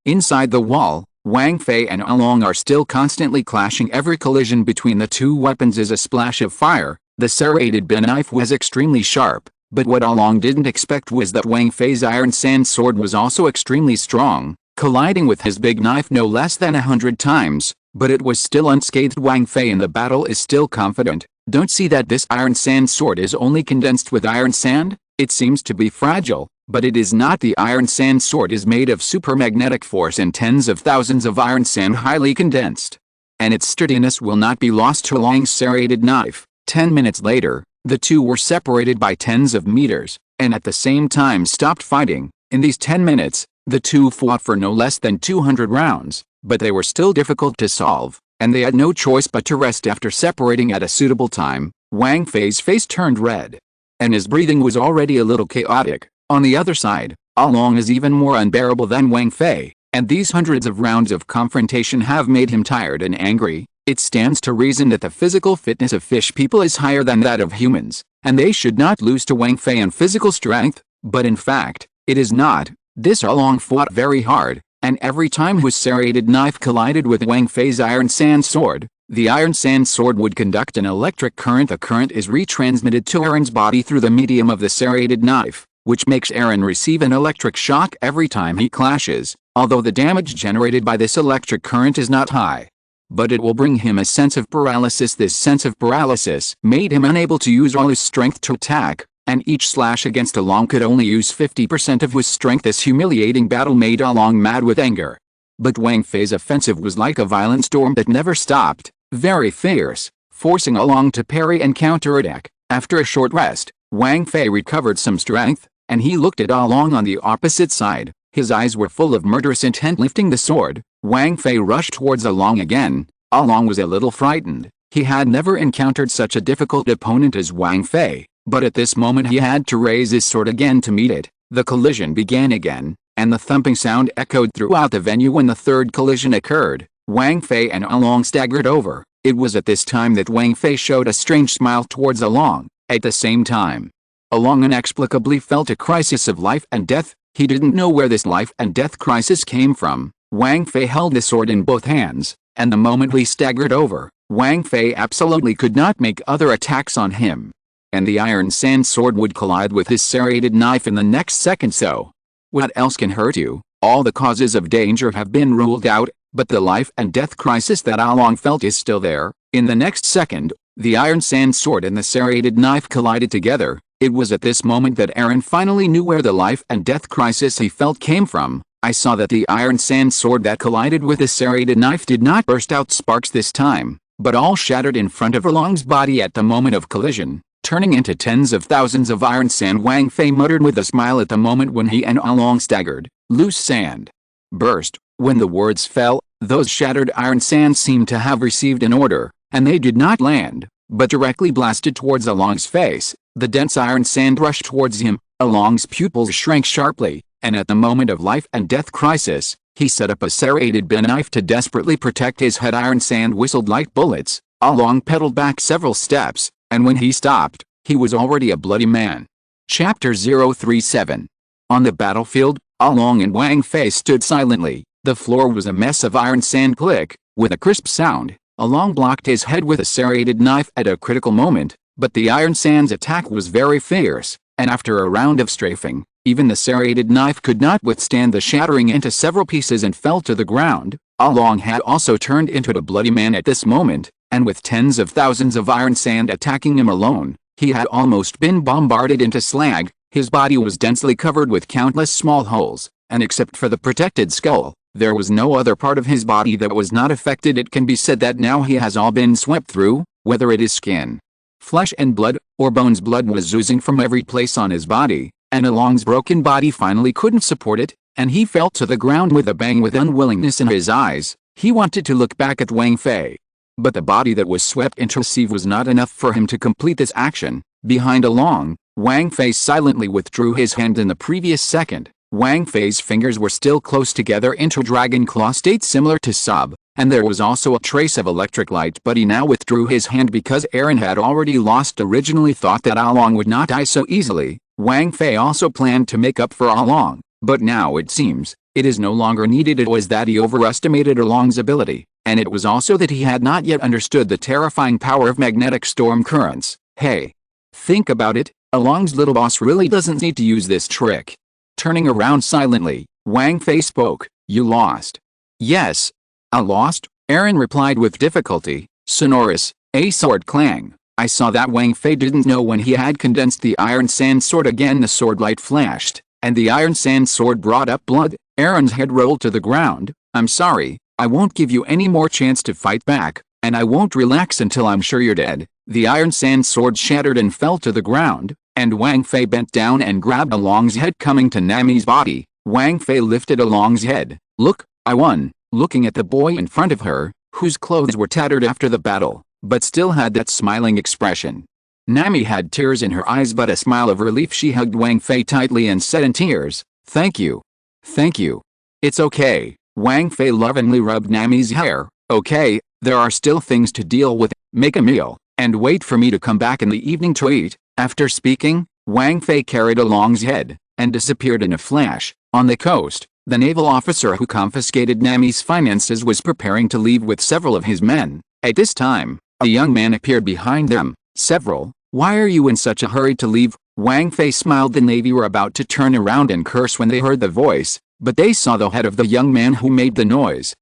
Inside the wall, Wang Fei and Along are still constantly clashing. Every collision between the two weapons is a splash of fire. The serrated knife was extremely sharp, But what Along didn't expect was that Wang Fei's iron sand sword was also extremely strong, colliding with his big knife no less than 100 times, but it was still unscathed. Wang Fei in the battle is still confident. Don't see that this iron sand sword is only condensed with iron sand? It seems to be fragile, but it is not. The iron sand sword is made of supermagnetic force and tens of thousands of iron sand highly condensed. And its sturdiness will not be lost to Along's serrated knife. 10 minutes later, the two were separated by tens of meters, and at the same time stopped fighting. In these 10 minutes, the two fought for no less than 200 rounds, but they were still difficult to solve, and they had no choice but to rest. After separating at a suitable time, Wang Fei's face turned red, and his breathing was already a little chaotic. On the other side, Along is even more unbearable than Wang Fei, and these hundreds of rounds of confrontation have made him tired and angry. It stands to reason that the physical fitness of fish people is higher than that of humans, and they should not lose to Wang Fei in physical strength, but in fact, it is not. This Along fought very hard, and every time his serrated knife collided with Wang Fei's iron sand sword, the iron sand sword would conduct an electric current. The current is retransmitted to Aaron's body through the medium of the serrated knife, which makes Aaron receive an electric shock every time he clashes, although the damage generated by this electric current is not high. But it will bring him a sense of paralysis. This sense of paralysis made him unable to use all his strength to attack, and each slash against Along could only use 50% of his strength. This humiliating battle made Along mad with anger. But Wang Fei's offensive was like a violent storm that never stopped, very fierce, forcing Along to parry and counterattack. After a short rest, Wang Fei recovered some strength, and he looked at Along on the opposite side. His eyes were full of murderous intent. Lifting the sword, Wang Fei rushed towards Along again. Along was a little frightened. He had never encountered such a difficult opponent as Wang Fei, but at this moment he had to raise his sword again to meet it. The collision began again, and the thumping sound echoed throughout the venue. When the third collision occurred, Wang Fei and Along staggered over. It was at this time that Wang Fei showed a strange smile towards Along. At the same time, Along inexplicably felt a crisis of life and death. He didn't know where this life and death crisis came from. Wang Fei held the sword in both hands, and the moment he staggered over, Wang Fei absolutely could not make other attacks on him, and the iron sand sword would collide with his serrated knife in the next second. So, what else can hurt you? All the causes of danger have been ruled out, but the life and death crisis that Along felt is still there. In the next second, the iron sand sword and the serrated knife collided together. It was at this moment that Aaron finally knew where the life and death crisis he felt came from. I saw that the iron sand sword that collided with the serrated knife did not burst out sparks this time, but all shattered in front of Along's body at the moment of collision, turning into tens of thousands of iron sand. Wang Fei muttered with a smile at the moment when he and Along staggered. Loose sand. Burst. When the words fell, those shattered iron sands seemed to have received an order, and they did not land, but directly blasted towards Along's face. The dense iron sand rushed towards him. Along's pupils shrank sharply, and at the moment of life and death crisis, he set up a serrated knife to desperately protect his head. Iron sand whistled like bullets. Along pedaled back several steps, and when he stopped, he was already a bloody man. Chapter 037. On the battlefield, Along and Wang Fei stood silently. The floor was a mess of iron sand. Click. With a crisp sound, Along blocked his head with a serrated knife at a critical moment. But the iron sand's attack was very fierce, and after a round of strafing, even the serrated knife could not withstand the shattering into several pieces and fell to the ground. Along had also turned into a bloody man at this moment, and with tens of thousands of iron sand attacking him alone, he had almost been bombarded into slag. His body was densely covered with countless small holes, and except for the protected skull, there was no other part of his body that was not affected. It can be said that now he has all been swept through, whether it is skin, flesh and blood, or bones. Blood was oozing from every place on his body, and Along's broken body finally couldn't support it, and he fell to the ground with a bang. With unwillingness in his eyes, he wanted to look back at Wang Fei. But the body that was swept into the sea was not enough for him to complete this action. Behind Along, Wang Fei silently withdrew his hand. In the previous second, Wang Fei's fingers were still close together into dragon claw state similar to sub, and there was also a trace of electric light. But he now withdrew his hand because Aaron had already lost. Originally thought that Along would not die so easily. Wang Fei also planned to make up for Along, but now it seems it is no longer needed. It was that he overestimated Along's ability, and it was also that he had not yet understood the terrifying power of magnetic storm currents. Hey, think about it. Along's little boss really doesn't need to use this trick. Turning around silently, Wang Fei spoke. You lost. Yes. I lost, Aaron replied with difficulty. Sonorous, a sword clang. I saw that Wang Fei didn't know when he had condensed the iron sand sword again. The sword light flashed, and the iron sand sword brought up blood. Aaron's head rolled to the ground. I'm sorry, I won't give you any more chance to fight back, and I won't relax until I'm sure you're dead. The iron sand sword shattered and fell to the ground, and Wang Fei bent down and grabbed Along's head, coming to Nami's body. Wang Fei lifted Along's head. Look, I won, looking at the boy in front of her, whose clothes were tattered after the battle, but still had that smiling expression. Nami had tears in her eyes but a smile of relief. She hugged Wang Fei tightly and said in tears, Thank you. Thank you. It's okay. Wang Fei lovingly rubbed Nami's hair. Okay, there are still things to deal with. Make a meal, and wait for me to come back in the evening to eat. After speaking, Wang Fei carried Along's head, and disappeared in a flash. On the coast, the naval officer who confiscated Nami's finances was preparing to leave with several of his men. At this time, a young man appeared behind them. Several, why are you in such a hurry to leave? Wang Fei smiled. The Navy were about to turn around and curse when they heard the voice, but they saw the head of the young man who made the noise.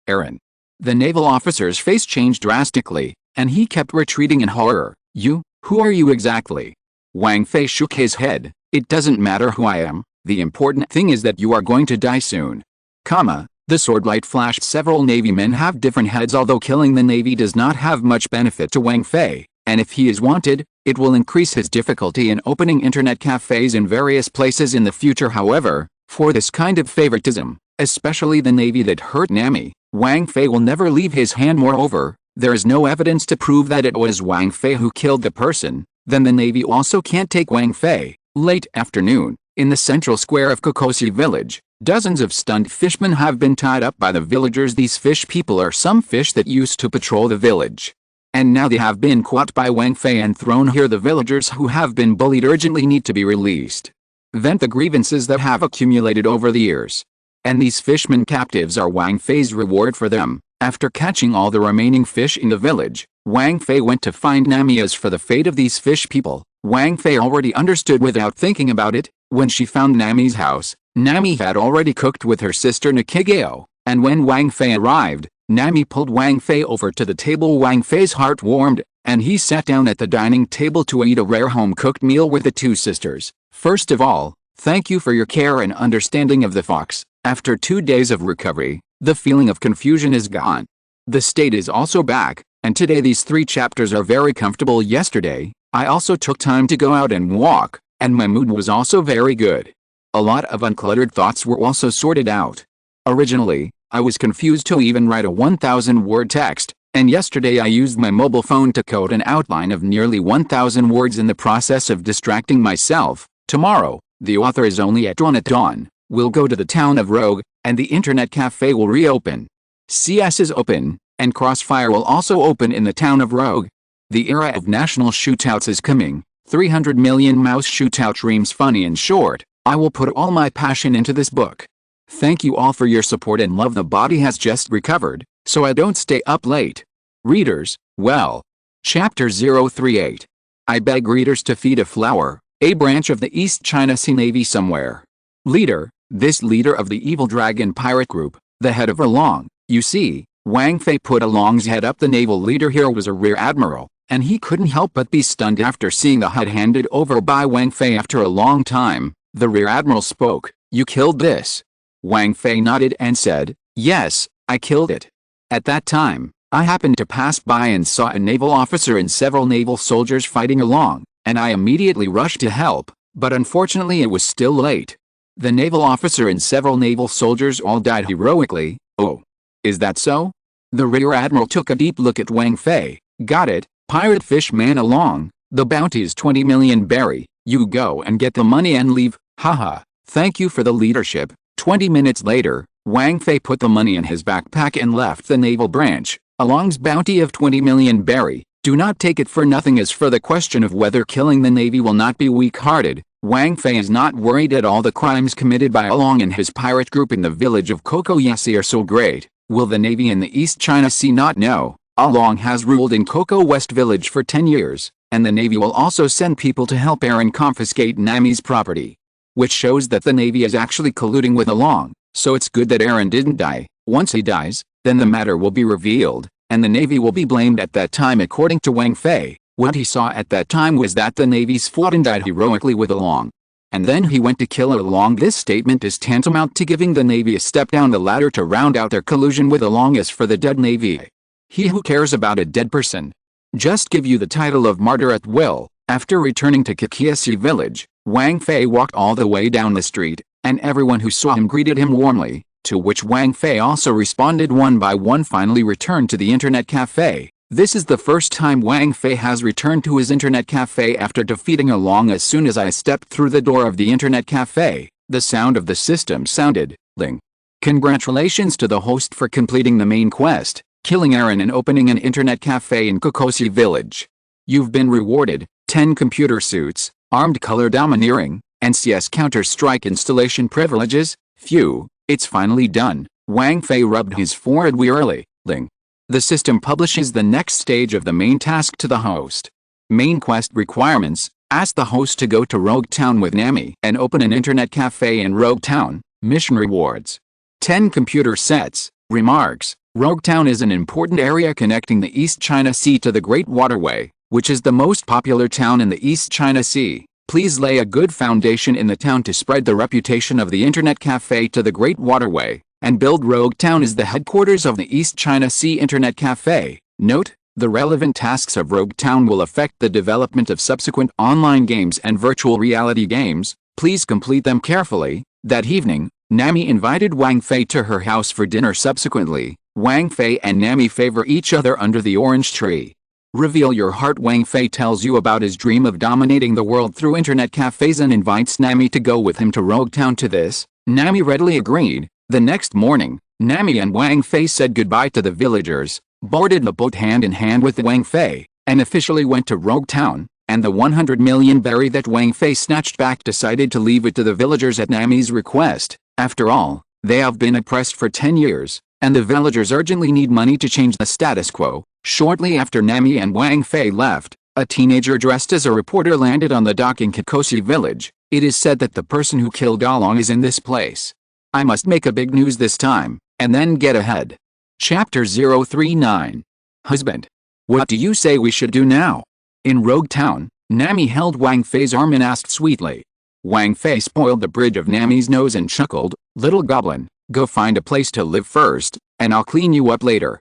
Aaron. The naval officer's face changed drastically, and he kept retreating in horror. You? Who are you exactly? Wang Fei shook his head. It doesn't matter who I am. The important thing is that you are going to die soon. The sword light flashed. Several Navy men have different heads. Although killing the Navy does not have much benefit to Wang Fei, and if he is wanted, it will increase his difficulty in opening internet cafes in various places in the future. However, for this kind of favoritism, especially the Navy that hurt Nami, Wang Fei will never leave his hand. Moreover, there is no evidence to prove that it was Wang Fei who killed the person. Then the Navy also can't take Wang Fei. Late afternoon, in the central square of Kokosi village, dozens of stunned fishmen have been tied up by the villagers. These fish people are some fish that used to patrol the village, and now they have been caught by Wang Fei and thrown here. The villagers who have been bullied urgently need to be released. Vent the grievances that have accumulated over the years. And these fishmen captives are Wang Fei's reward for them. After catching all the remaining fish in the village, Wang Fei went to find Nami. As for the fate of these fish people, Wang Fei already understood without thinking about it. When she found Nami's house, Nami had already cooked with her sister Nikigeo, and when Wang Fei arrived, Nami pulled Wang Fei over to the table. Wang Fei's heart warmed, and he sat down at the dining table to eat a rare home-cooked meal with the two sisters. First of all, thank you for your care and understanding of the fox. After 2 days of recovery, the feeling of confusion is gone. The state is also back, and today these 3 chapters are very comfortable. Yesterday, I also took time to go out and walk, and my mood was also very good. A lot of uncluttered thoughts were also sorted out. Originally, I was confused to even write a 1,000-word text, and yesterday I used my mobile phone to code an outline of nearly 1,000 words in the process of distracting myself. Tomorrow, the author is only at dawn. We'll go to the town of Rogue, and the internet cafe will reopen. CS is open, and Crossfire will also open in the town of Rogue. The era of national shootouts is coming. 300 million mouse shootout dreams. Funny and short, I will put all my passion into this book. Thank you all for your support and love. The body has just recovered, so I don't stay up late. Readers, well. Chapter 038. I beg readers to feed a flower, a branch of the East China Sea Navy somewhere. Leader, this leader of the evil dragon pirate group, the head of Along. You see, Wang Fei put Along's head up. The naval leader here was a rear admiral, and he couldn't help but be stunned after seeing the HUD handed over by Wang Fei. After a long time, the rear admiral spoke. You killed this? Wang Fei nodded and said, yes, I killed it. At that time, I happened to pass by and saw a naval officer and several naval soldiers fighting Along, and I immediately rushed to help, but unfortunately it was still late. The naval officer and several naval soldiers all died heroically. Oh, is that so? The rear admiral took a deep look at Wang Fei. Got it, pirate fish man Along. The bounty is 20 million berry. You go and get the money and leave. Haha, thank you for the leadership. 20 minutes later, Wang Fei put the money in his backpack and left the naval branch. Along's bounty of 20 million berry. Do not take it for nothing. As for the question of whether killing the Navy will not be weak-hearted, Wang Fei is not worried at all. The crimes committed by Along and his pirate group in the village of Kokoyasi are so great. Will the Navy in the East China Sea not know? Along has ruled in Koko West Village for 10 years. and the Navy will also send people to help Aaron confiscate Nami's property. Which shows that the Navy is actually colluding with Along, so it's good that Aaron didn't die. Once he dies, then the matter will be revealed, and the Navy will be blamed at that time. According to Wang Fei, what he saw at that time was that the Navy's fought and died heroically with Along. And then he went to kill Along. This statement is tantamount to giving the Navy a step down the ladder to round out their collusion with Along. As for the dead Navy, he who cares about a dead person. Just give you the title of martyr at will. After returning to Café village, Wang Fei walked all the way down the street, and everyone who saw him greeted him warmly, to which Wang Fei also responded one by one. Finally returned to the internet cafe. This is the first time Wang Fei has returned to his internet cafe after defeating Along. As soon as I stepped through the door of the internet cafe, the sound of the system sounded, ling. Congratulations to the host for completing the main quest, killing Aaron and opening an internet cafe in Café village. You've been rewarded, 10 computer suits, armed color domineering, NCS Counter-Strike installation privileges. Phew, it's finally done. Wang Fei rubbed his forehead wearily, ling. The system publishes the next stage of the main task to the host. Main quest requirements: ask the host to go to Rogue Town with Nami and open an internet cafe in Rogue Town. Mission rewards: 10 computer sets. Remarks: Rogue Town is an important area connecting the East China Sea to the Great Waterway, which is the most popular town in the East China Sea. Please lay a good foundation in the town to spread the reputation of the internet cafe to the Great Waterway, and build Rogue Town as the headquarters of the East China Sea Internet Cafe. Note: the relevant tasks of Rogue Town will affect the development of subsequent online games and virtual reality games. Please complete them carefully. That evening, Nami invited Wang Fei to her house for dinner. Subsequently, Wang Fei and Nami favor each other under the orange tree. Reveal your heart. Wang Fei tells you about his dream of dominating the world through internet cafes and invites Nami to go with him to Rogue Town. To this, Nami readily agreed. The next morning, Nami and Wang Fei said goodbye to the villagers, boarded the boat hand in hand with Wang Fei, and officially went to Rogue Town, and the 100 million berry that Wang Fei snatched back decided to leave it to the villagers at Nami's request. After all, they have been oppressed for 10 years, and the villagers urgently need money to change the status quo. Shortly after Nami and Wang Fei left, a teenager dressed as a reporter landed on the dock in Café village. It is said that the person who killed Along is in this place. I must make a big news this time, and then get ahead. Chapter 039. Husband. What do you say we should do now? In Rogue Town, Nami held Wang Fei's arm and asked sweetly. Wang Fei spoiled the bridge of Nami's nose and chuckled, "Little goblin, go find a place to live first, and I'll clean you up later."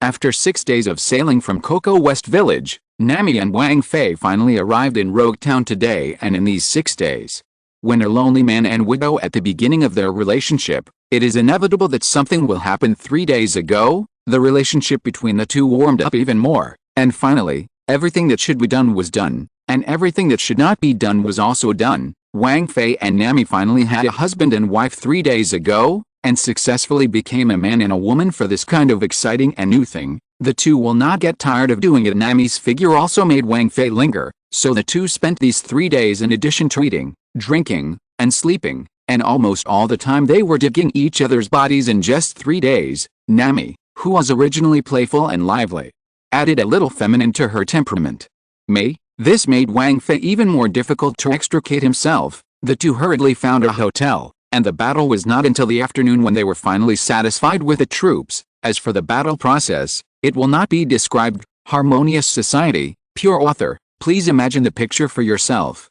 After 6 days of sailing from Cocoa West Village, Nami and Wang Fei finally arrived in Rogue Town today. And in these 6 days, when a lonely man and widow at the beginning of their relationship, it is inevitable that something will happen. 3 days ago, the relationship between the two warmed up even more, and finally, everything that should be done was done, and everything that should not be done was also done. Wang Fei and Nami finally had a husband and wife 3 days ago, and successfully became a man and a woman. For this kind of exciting and new thing, the two will not get tired of doing it. Nami's figure also made Wang Fei linger, so the two spent these 3 days in addition to eating, drinking, and sleeping, and almost all the time they were digging each other's bodies. In just 3 days, Nami, who was originally playful and lively, added a little feminine to her temperament. This made Wang Fei even more difficult to extricate himself. The two hurriedly found a hotel, and the battle was not until the afternoon when they were finally satisfied with the troops. As for the battle process, it will not be described. Harmonious society, pure author, please imagine the picture for yourself.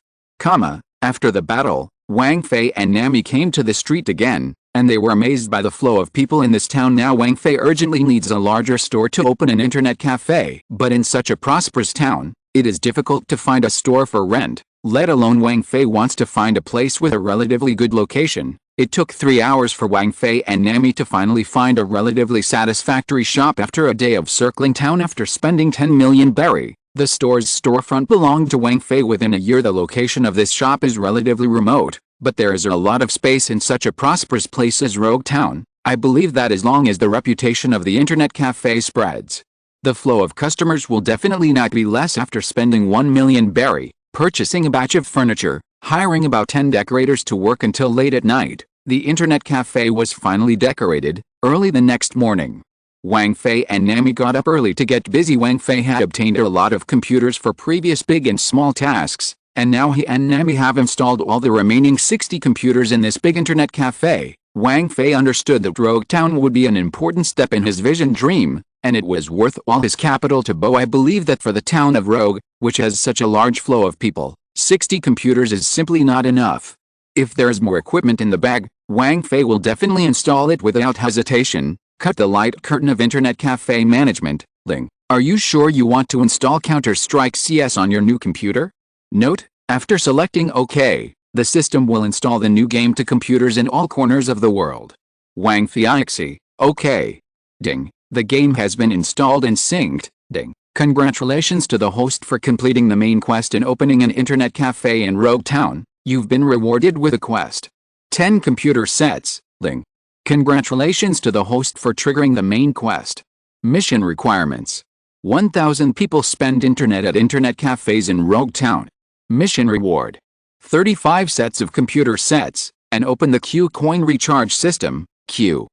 After the battle, Wang Fei and Nami came to the street again, and they were amazed by the flow of people in this town. Now Wang Fei urgently needs a larger store to open an internet cafe. But in such a prosperous town, it is difficult to find a store for rent, let alone Wang Fei wants to find a place with a relatively good location. It took 3 hours for Wang Fei and Nami to finally find a relatively satisfactory shop after a day of circling town. After spending 10 million berry, the store's storefront belonged to Wang Fei. Within a year, the location of this shop is relatively remote, but there is a lot of space in such a prosperous place as Rogue Town. I believe that as long as the reputation of the internet cafe spreads, the flow of customers will definitely not be less. After spending 1 million berry, purchasing a batch of furniture, hiring about 10 decorators to work until late at night, the internet cafe was finally decorated. Early the next morning, Wang Fei and Nami got up early to get busy. Wang Fei had obtained a lot of computers for previous big and small tasks, and now he and Nami have installed all the remaining 60 computers in this big internet cafe. Wang Fei understood that Rogue Town would be an important step in his vision dream, and it was worth all his capital to bow. I believe that for the town of Rogue, which has such a large flow of people, 60 computers is simply not enough. If there's more equipment in the bag, Wang Fei will definitely install it without hesitation. Cut the light curtain of Internet Cafe Management. Ling, are you sure you want to install Counter-Strike CS on your new computer? Note, after selecting OK, the system will install the new game to computers in all corners of the world. Wang Fei, OK. Ding. The game has been installed and synced. Ding. Congratulations to the host for completing the main quest and opening an internet cafe in Rogue Town. You've been rewarded with a quest. 10 computer sets. Ling. Congratulations to the host for triggering the main quest. Mission requirements. 1,000 people spend internet at internet cafes in Rogue Town. Mission reward. 35 sets of computer sets, and open the Q coin recharge system. Q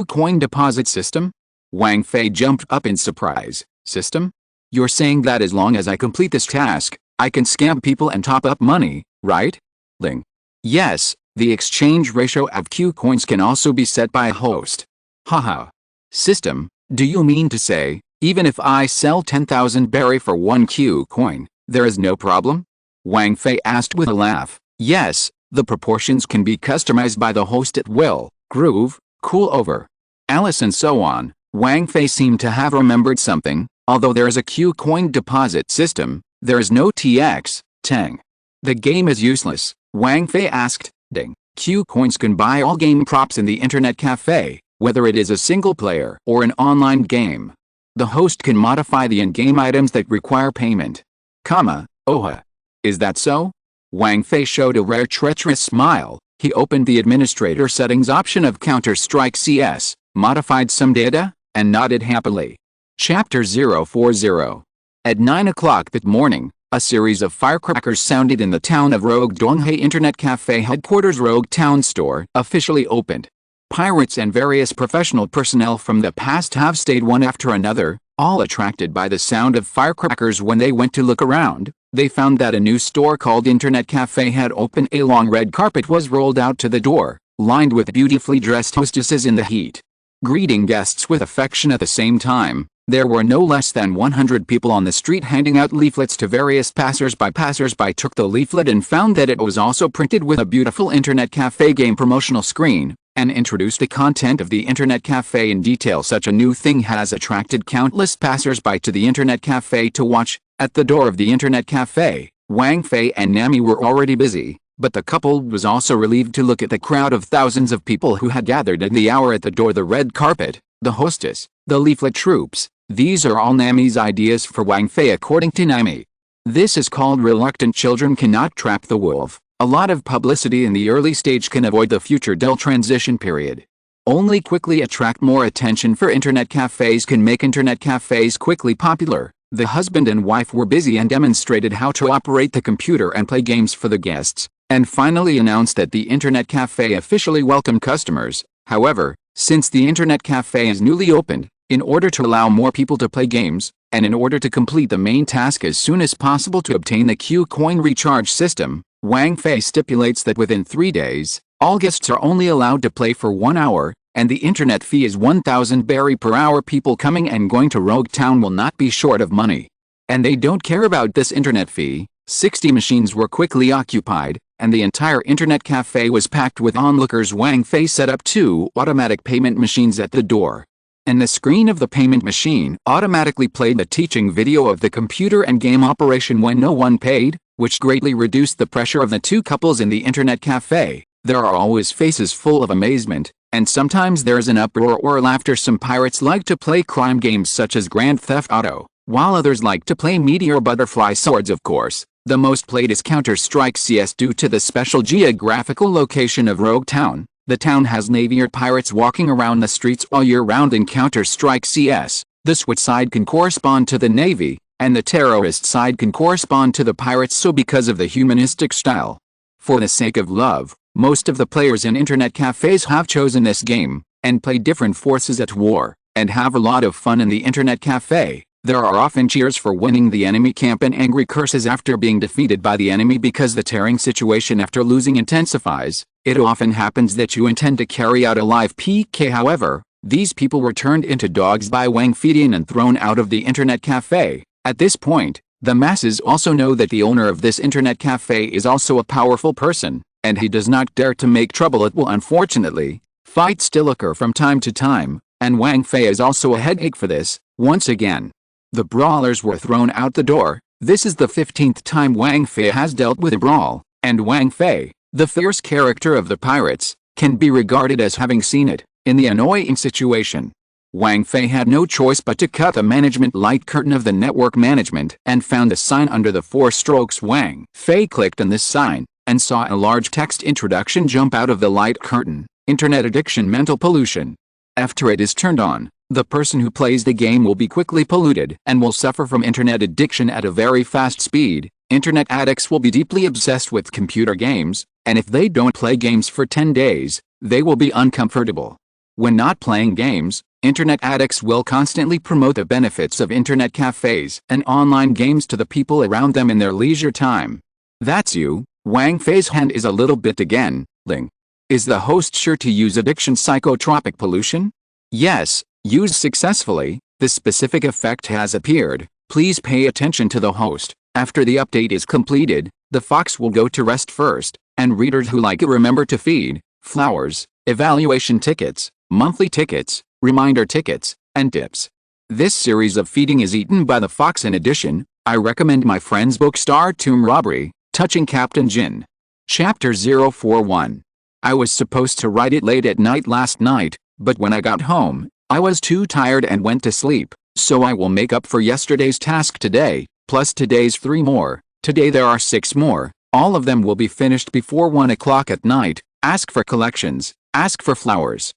coin deposit system? Wang Fei jumped up in surprise. System? You're saying that as long as I complete this task, I can scam people and top up money, right? Ling. Yes, the exchange ratio of Q coins can also be set by a host. Haha. System, do you mean to say, even if I sell 10,000 berry for 1 Q coin, there is no problem? Wang Fei asked with a laugh. Yes, the proportions can be customized by the host at will. Groove, cool over. Alice and so on. Wang Fei seemed to have remembered something. Although there is a Q coin deposit system, there is no TX, Tang. The game is useless, Wang Fei asked. Ding. Q coins can buy all game props in the internet cafe, whether it is a single player or an online game. The host can modify the in-game items that require payment. Oha. Is that so? Wang Fei showed a rare treacherous smile. He opened the administrator settings option of Counter-Strike CS, modified some data, and nodded happily. Chapter 040. At 9 o'clock that morning, a series of firecrackers sounded in the town of Rogue Donghei Internet Cafe headquarters. Rogue Town Store officially opened. Pirates and various professional personnel from the past have stayed one after another, all attracted by the sound of firecrackers. When they went to look around, they found that a new store called Internet Cafe had opened. A long red carpet was rolled out to the door, lined with beautifully dressed hostesses in the heat, greeting guests with affection. At the same time, there were no less than 100 people on the street handing out leaflets to various passers-by. Passers-by took the leaflet and found that it was also printed with a beautiful Internet Cafe game promotional screen, and introduced the content of the Internet Cafe in detail. Such a new thing has attracted countless passers-by to the Internet Cafe to watch. At the door of the Internet Cafe, Wang Fei and Nami were already busy, but the couple was also relieved to look at the crowd of thousands of people who had gathered at the hour at the door. The red carpet, the hostess, the leaflet troops, these are all Nami's ideas for Wang Fei. According to Nami, this is called reluctant children cannot trap the wolf. A lot of publicity in the early stage can avoid the future dull transition period. Only quickly attract more attention for internet cafes can make internet cafes quickly popular. The husband and wife were busy and demonstrated how to operate the computer and play games for the guests, and finally announced that the Internet Cafe officially welcomed customers. However, since the Internet Cafe is newly opened, in order to allow more people to play games, and in order to complete the main task as soon as possible to obtain the Q coin recharge system, Wang Fei stipulates that within 3 days, all guests are only allowed to play for 1 hour, and the internet fee is 1,000 berry per hour. People coming and going to Rogue Town will not be short of money. And they don't care about this internet fee. 60 machines were quickly occupied, and the entire internet cafe was packed with onlookers. Wang Fei set up 2 automatic payment machines at the door, and the screen of the payment machine automatically played the teaching video of the computer and game operation when no one paid, which greatly reduced the pressure of the 2 couples in the internet cafe. There are always faces full of amazement, and sometimes there is an uproar or laughter. Some pirates like to play crime games such as Grand Theft Auto, while others like to play Meteor Butterfly Swords. Of course, the most played is Counter-Strike CS due to the special geographical location of Rogue Town. The town has Navy pirates walking around the streets all year round. In Counter-Strike CS, the SWAT side can correspond to the Navy, and the terrorist side can correspond to the pirates. So because of the humanistic style, for the sake of love, most of the players in internet cafes have chosen this game, and play different forces at war. and have a lot of fun in the internet cafe. There are often cheers for winning the enemy camp and angry curses after being defeated by the enemy because the tearing situation after losing intensifies. It often happens that you intend to carry out a live PK. However, these people were turned into dogs by Wang Fei and thrown out of the internet cafe. At this point, the masses also know that the owner of this internet cafe is also a powerful person, and he does not dare to make trouble. It will unfortunately, fights still occur from time to time, and Wang Fei is also a headache for this. Once again, the brawlers were thrown out the door. This is the 15th time Wang Fei has dealt with a brawl, and Wang Fei, the fierce character of the pirates, can be regarded as having seen it. In the annoying situation, Wang Fei had no choice but to cut the management light curtain of the network management and found a sign under the 4 strokes. Wang Fei clicked on this sign and saw a large text introduction jump out of the light curtain. Internet addiction, mental pollution. After it is turned on, the person who plays the game will be quickly polluted and will suffer from internet addiction at a very fast speed. Internet addicts will be deeply obsessed with computer games, and if they don't play games for 10 days, they will be uncomfortable. When not playing games, internet addicts will constantly promote the benefits of internet cafes and online games to the people around them in their leisure time. That's you. Wang Fei's hand is a little bit again. Ling. Is the host sure to use addiction psychotropic pollution? Yes, used successfully. The specific effect has appeared. Please pay attention to the host. After the update is completed, the fox will go to rest first, and readers who like it remember to feed flowers, evaluation tickets, monthly tickets, reminder tickets, and tips. This series of feeding is eaten by the fox. In addition, I recommend my friend's book Star Tomb Robbery, Touching Captain Jin. Chapter 041. I was supposed to write it late at night last night, but when I got home, I was too tired and went to sleep, so I will make up for yesterday's task today, plus today's 3 more. Today there are 6 more. All of them will be finished before 1 o'clock at night. Ask for collections. Ask for flowers.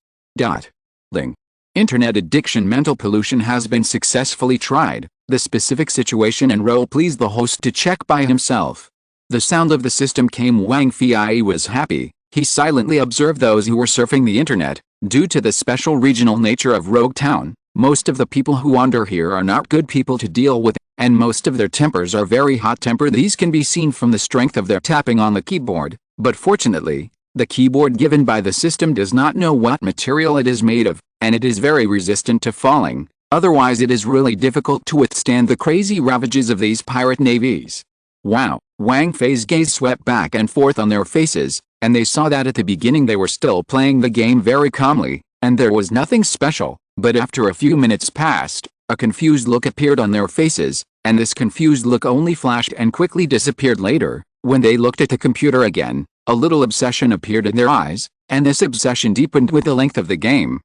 Ling. Internet addiction, mental pollution has been successfully tried. The specific situation and role please the host to check by himself. The sound of the system came. Wang Fei was happy. He silently observed those who were surfing the internet. Due to the special regional nature of Rogue Town, most of the people who wander here are not good people to deal with, and most of their tempers are very hot-tempered. These can be seen from the strength of their tapping on the keyboard, but fortunately, the keyboard given by the system does not know what material it is made of, and it is very resistant to falling. Otherwise it is really difficult to withstand the crazy ravages of these pirate navies. Wow! Wang Fei's gaze swept back and forth on their faces, and they saw that at the beginning they were still playing the game very calmly, and there was nothing special, but after a few minutes passed, a confused look appeared on their faces, and this confused look only flashed and quickly disappeared later. When they looked at the computer again, a little obsession appeared in their eyes, and this obsession deepened with the length of the game.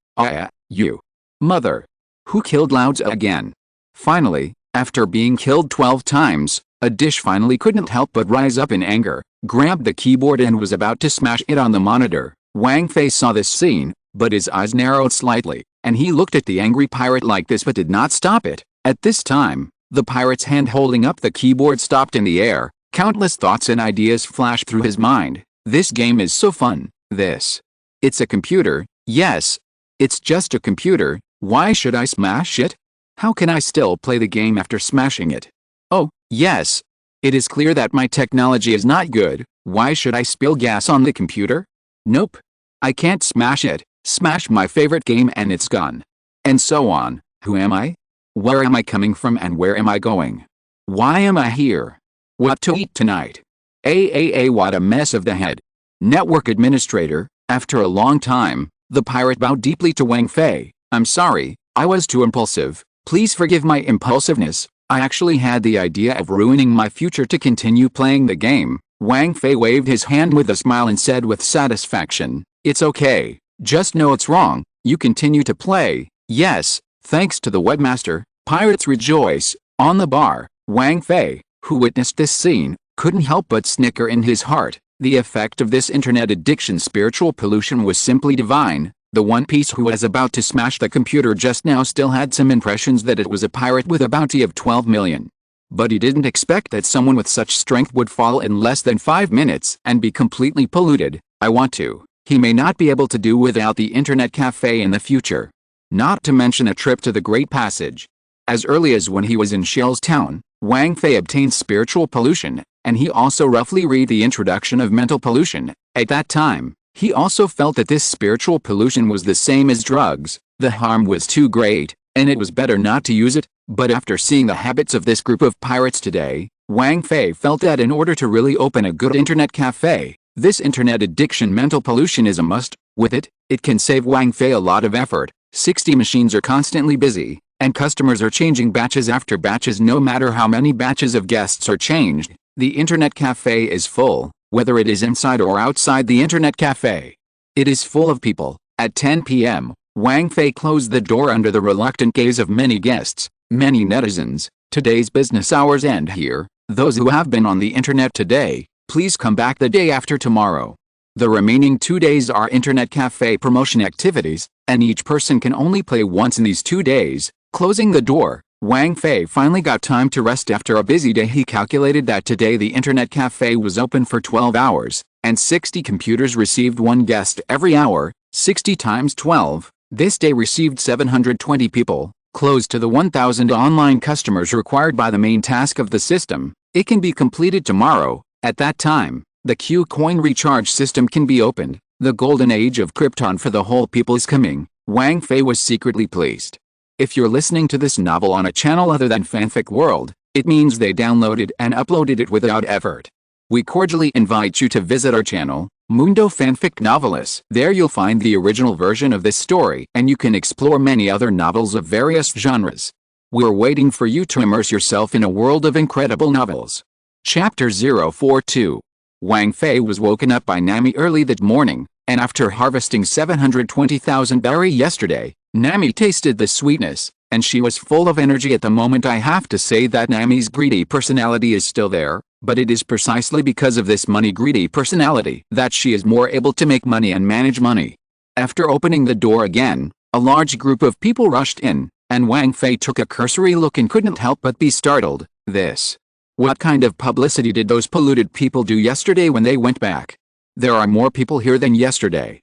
You. Mother. Who killed Lao Tzu again? Finally, after being killed 12 times, a dish finally couldn't help but rise up in anger, grabbed the keyboard and was about to smash it on the monitor. Wang Fei saw this scene, but his eyes narrowed slightly, and he looked at the angry pirate like this but did not stop it. At this time, the pirate's hand holding up the keyboard stopped in the air. Countless thoughts and ideas flashed through his mind. This game is so fun. It's a computer. Yes. It's just a computer. Why should I smash it? How can I still play the game after smashing it? Oh, yes. It is clear that my technology is not good. Why should I spill gas on the computer? Nope. I can't smash it. Smash my favorite game and it's gone. And so on. Who am I? Where am I coming from and where am I going? Why am I here? What to eat tonight? What a mess of the head. Network administrator. After a long time, the pirate bowed deeply to Wang Fei. I'm sorry, I was too impulsive. Please forgive my impulsiveness. I actually had the idea of ruining my future to continue playing the game. Wang Fei waved his hand with a smile and said with satisfaction, it's okay. Just know it's wrong. You continue to play. Yes, thanks to the webmaster. Pirates rejoice. On the bar, Wang Fei, who witnessed this scene, couldn't help but snicker in his heart. The effect of this internet addiction spiritual pollution was simply divine. The One Piece who was about to smash the computer just now still had some impressions that it was a pirate with a bounty of 12 million. But he didn't expect that someone with such strength would fall in less than 5 minutes and be completely polluted. He may not be able to do without the internet cafe in the future. not to mention a trip to the Great Passage. As early as when he was in Shell's town, Wang Fei obtained spiritual pollution, and he also roughly read the introduction of mental pollution. At that time, he also felt that this spiritual pollution was the same as drugs. The harm was too great, and it was better not to use it. But after seeing the habits of this group of pirates today, Wang Fei felt that in order to really open a good internet cafe, this internet addiction mental pollution is a must. With it, it can save Wang Fei a lot of effort. 60 machines are constantly busy, and customers are changing batches after batches. No matter how many batches of guests are changed, the internet cafe is full, whether it is inside or outside the internet cafe. It is full of people. At 10 p.m., Wang Fei closed the door under the reluctant gaze of many guests, many netizens. Today's business hours end here. Those who have been on the internet today, please come back the day after tomorrow. The remaining 2 days are internet cafe promotion activities, and each person can only play once in these 2 days. Closing the door, Wang Fei finally got time to rest after a busy day. He calculated that today the internet cafe was open for 12 hours, and 60 computers received one guest every hour. 60 times 12, this day received 720 people, close to the 1,000 online customers required by the main task of the system. It can be completed tomorrow. At that time, the Q coin recharge system can be opened. The golden age of Krypton for the whole people is coming. Wang Fei was secretly pleased. If you're listening to this novel on a channel other than Fanfic World, it means they downloaded and uploaded it without effort. We cordially invite you to visit our channel, Mundo Fanfic Novelist. There you'll find the original version of this story, and you can explore many other novels of various genres. We're waiting for you to immerse yourself in a world of incredible novels. Chapter 042. Wang Fei was woken up by Nami early that morning, and after harvesting 720,000 berry yesterday, Nami tasted the sweetness, and she was full of energy at the moment. I have to say that Nami's greedy personality is still there, but it is precisely because of this money-greedy personality that she is more able to make money and manage money. After opening the door again, a large group of people rushed in, and Wang Fei took a cursory look and couldn't help but be startled. What kind of publicity did those polluted people do yesterday when they went back? There are more people here than yesterday.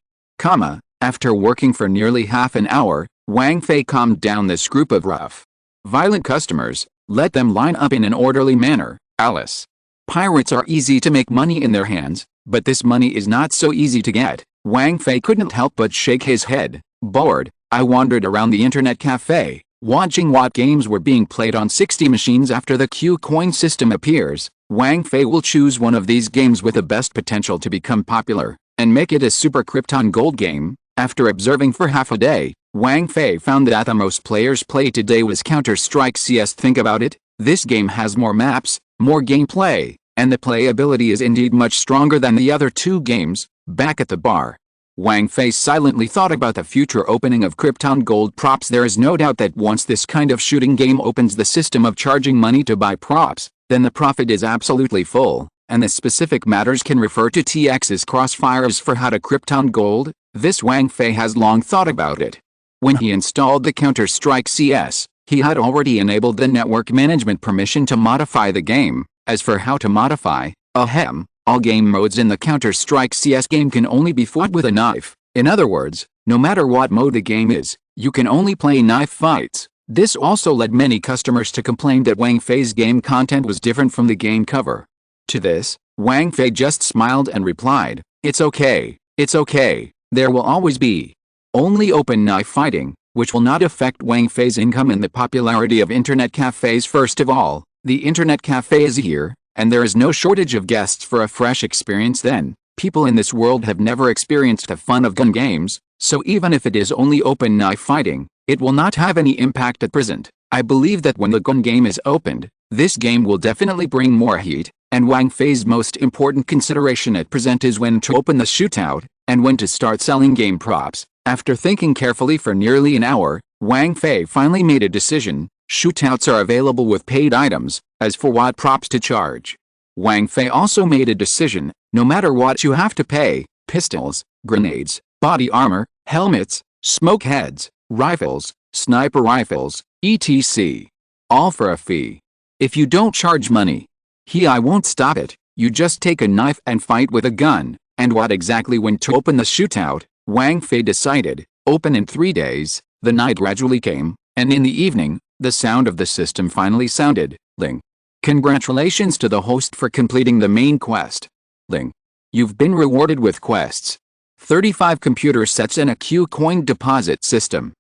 After working for nearly half an hour, Wang Fei calmed down this group of rough, violent customers. Let them line up in an orderly manner. Alice. Pirates are easy to make money in their hands, but this money is not so easy to get. Wang Fei couldn't help but shake his head. Bored, I wandered around the internet cafe, watching what games were being played on 60 machines. After the Q coin system appears, Wang Fei will choose one of these games with the best potential to become popular, and make it a Super Krypton Gold game. After observing for half a day, Wang Fei found that the most players play today was Counter-Strike CS. Think about it, this game has more maps, more gameplay, and the playability is indeed much stronger than the other two games. Back at the bar, Wang Fei silently thought about the future opening of Krypton Gold props. There is no doubt that once this kind of shooting game opens the system of charging money to buy props, then the profit is absolutely full, and the specific matters can refer to TX's crossfires for how to Krypton Gold. This Wang Fei has long thought about it. When he installed the Counter-Strike CS, he had already enabled the network management permission to modify the game. As for how to modify, all game modes in the Counter-Strike CS game can only be fought with a knife. In other words, no matter what mode the game is, you can only play knife fights. This also led many customers to complain that Wang Fei's game content was different from the game cover. To this, Wang Fei just smiled and replied, "It's okay, it's okay. There will always be only open knife fighting, which will not affect Wang Fei's income and the popularity of internet cafes. First of all, the internet cafe is here, and there is no shortage of guests for a fresh experience. Then, people in this world have never experienced the fun of gun games, so even if it is only open knife fighting, it will not have any impact at present. I believe that when the gun game is opened, this game will definitely bring more heat, and Wang Fei's most important consideration at present is when to open the shootout, and when to start selling game props." After thinking carefully for nearly an hour, Wang Fei finally made a decision. Shootouts are available with paid items. As for what props to charge, Wang Fei also made a decision. No matter what, you have to pay: pistols, grenades, body armor, helmets, smoke heads, rifles, sniper rifles, etc. All for a fee. If you don't charge money, I won't stop it. You just take a knife and fight with a gun. And what exactly when to open the shootout? Wang Fei decided, open in 3 days. The night gradually came, and in the evening, the sound of the system finally sounded. Ling. Congratulations to the host for completing the main quest. Ling. You've been rewarded with quests. 35 computer sets and a Q coin deposit system.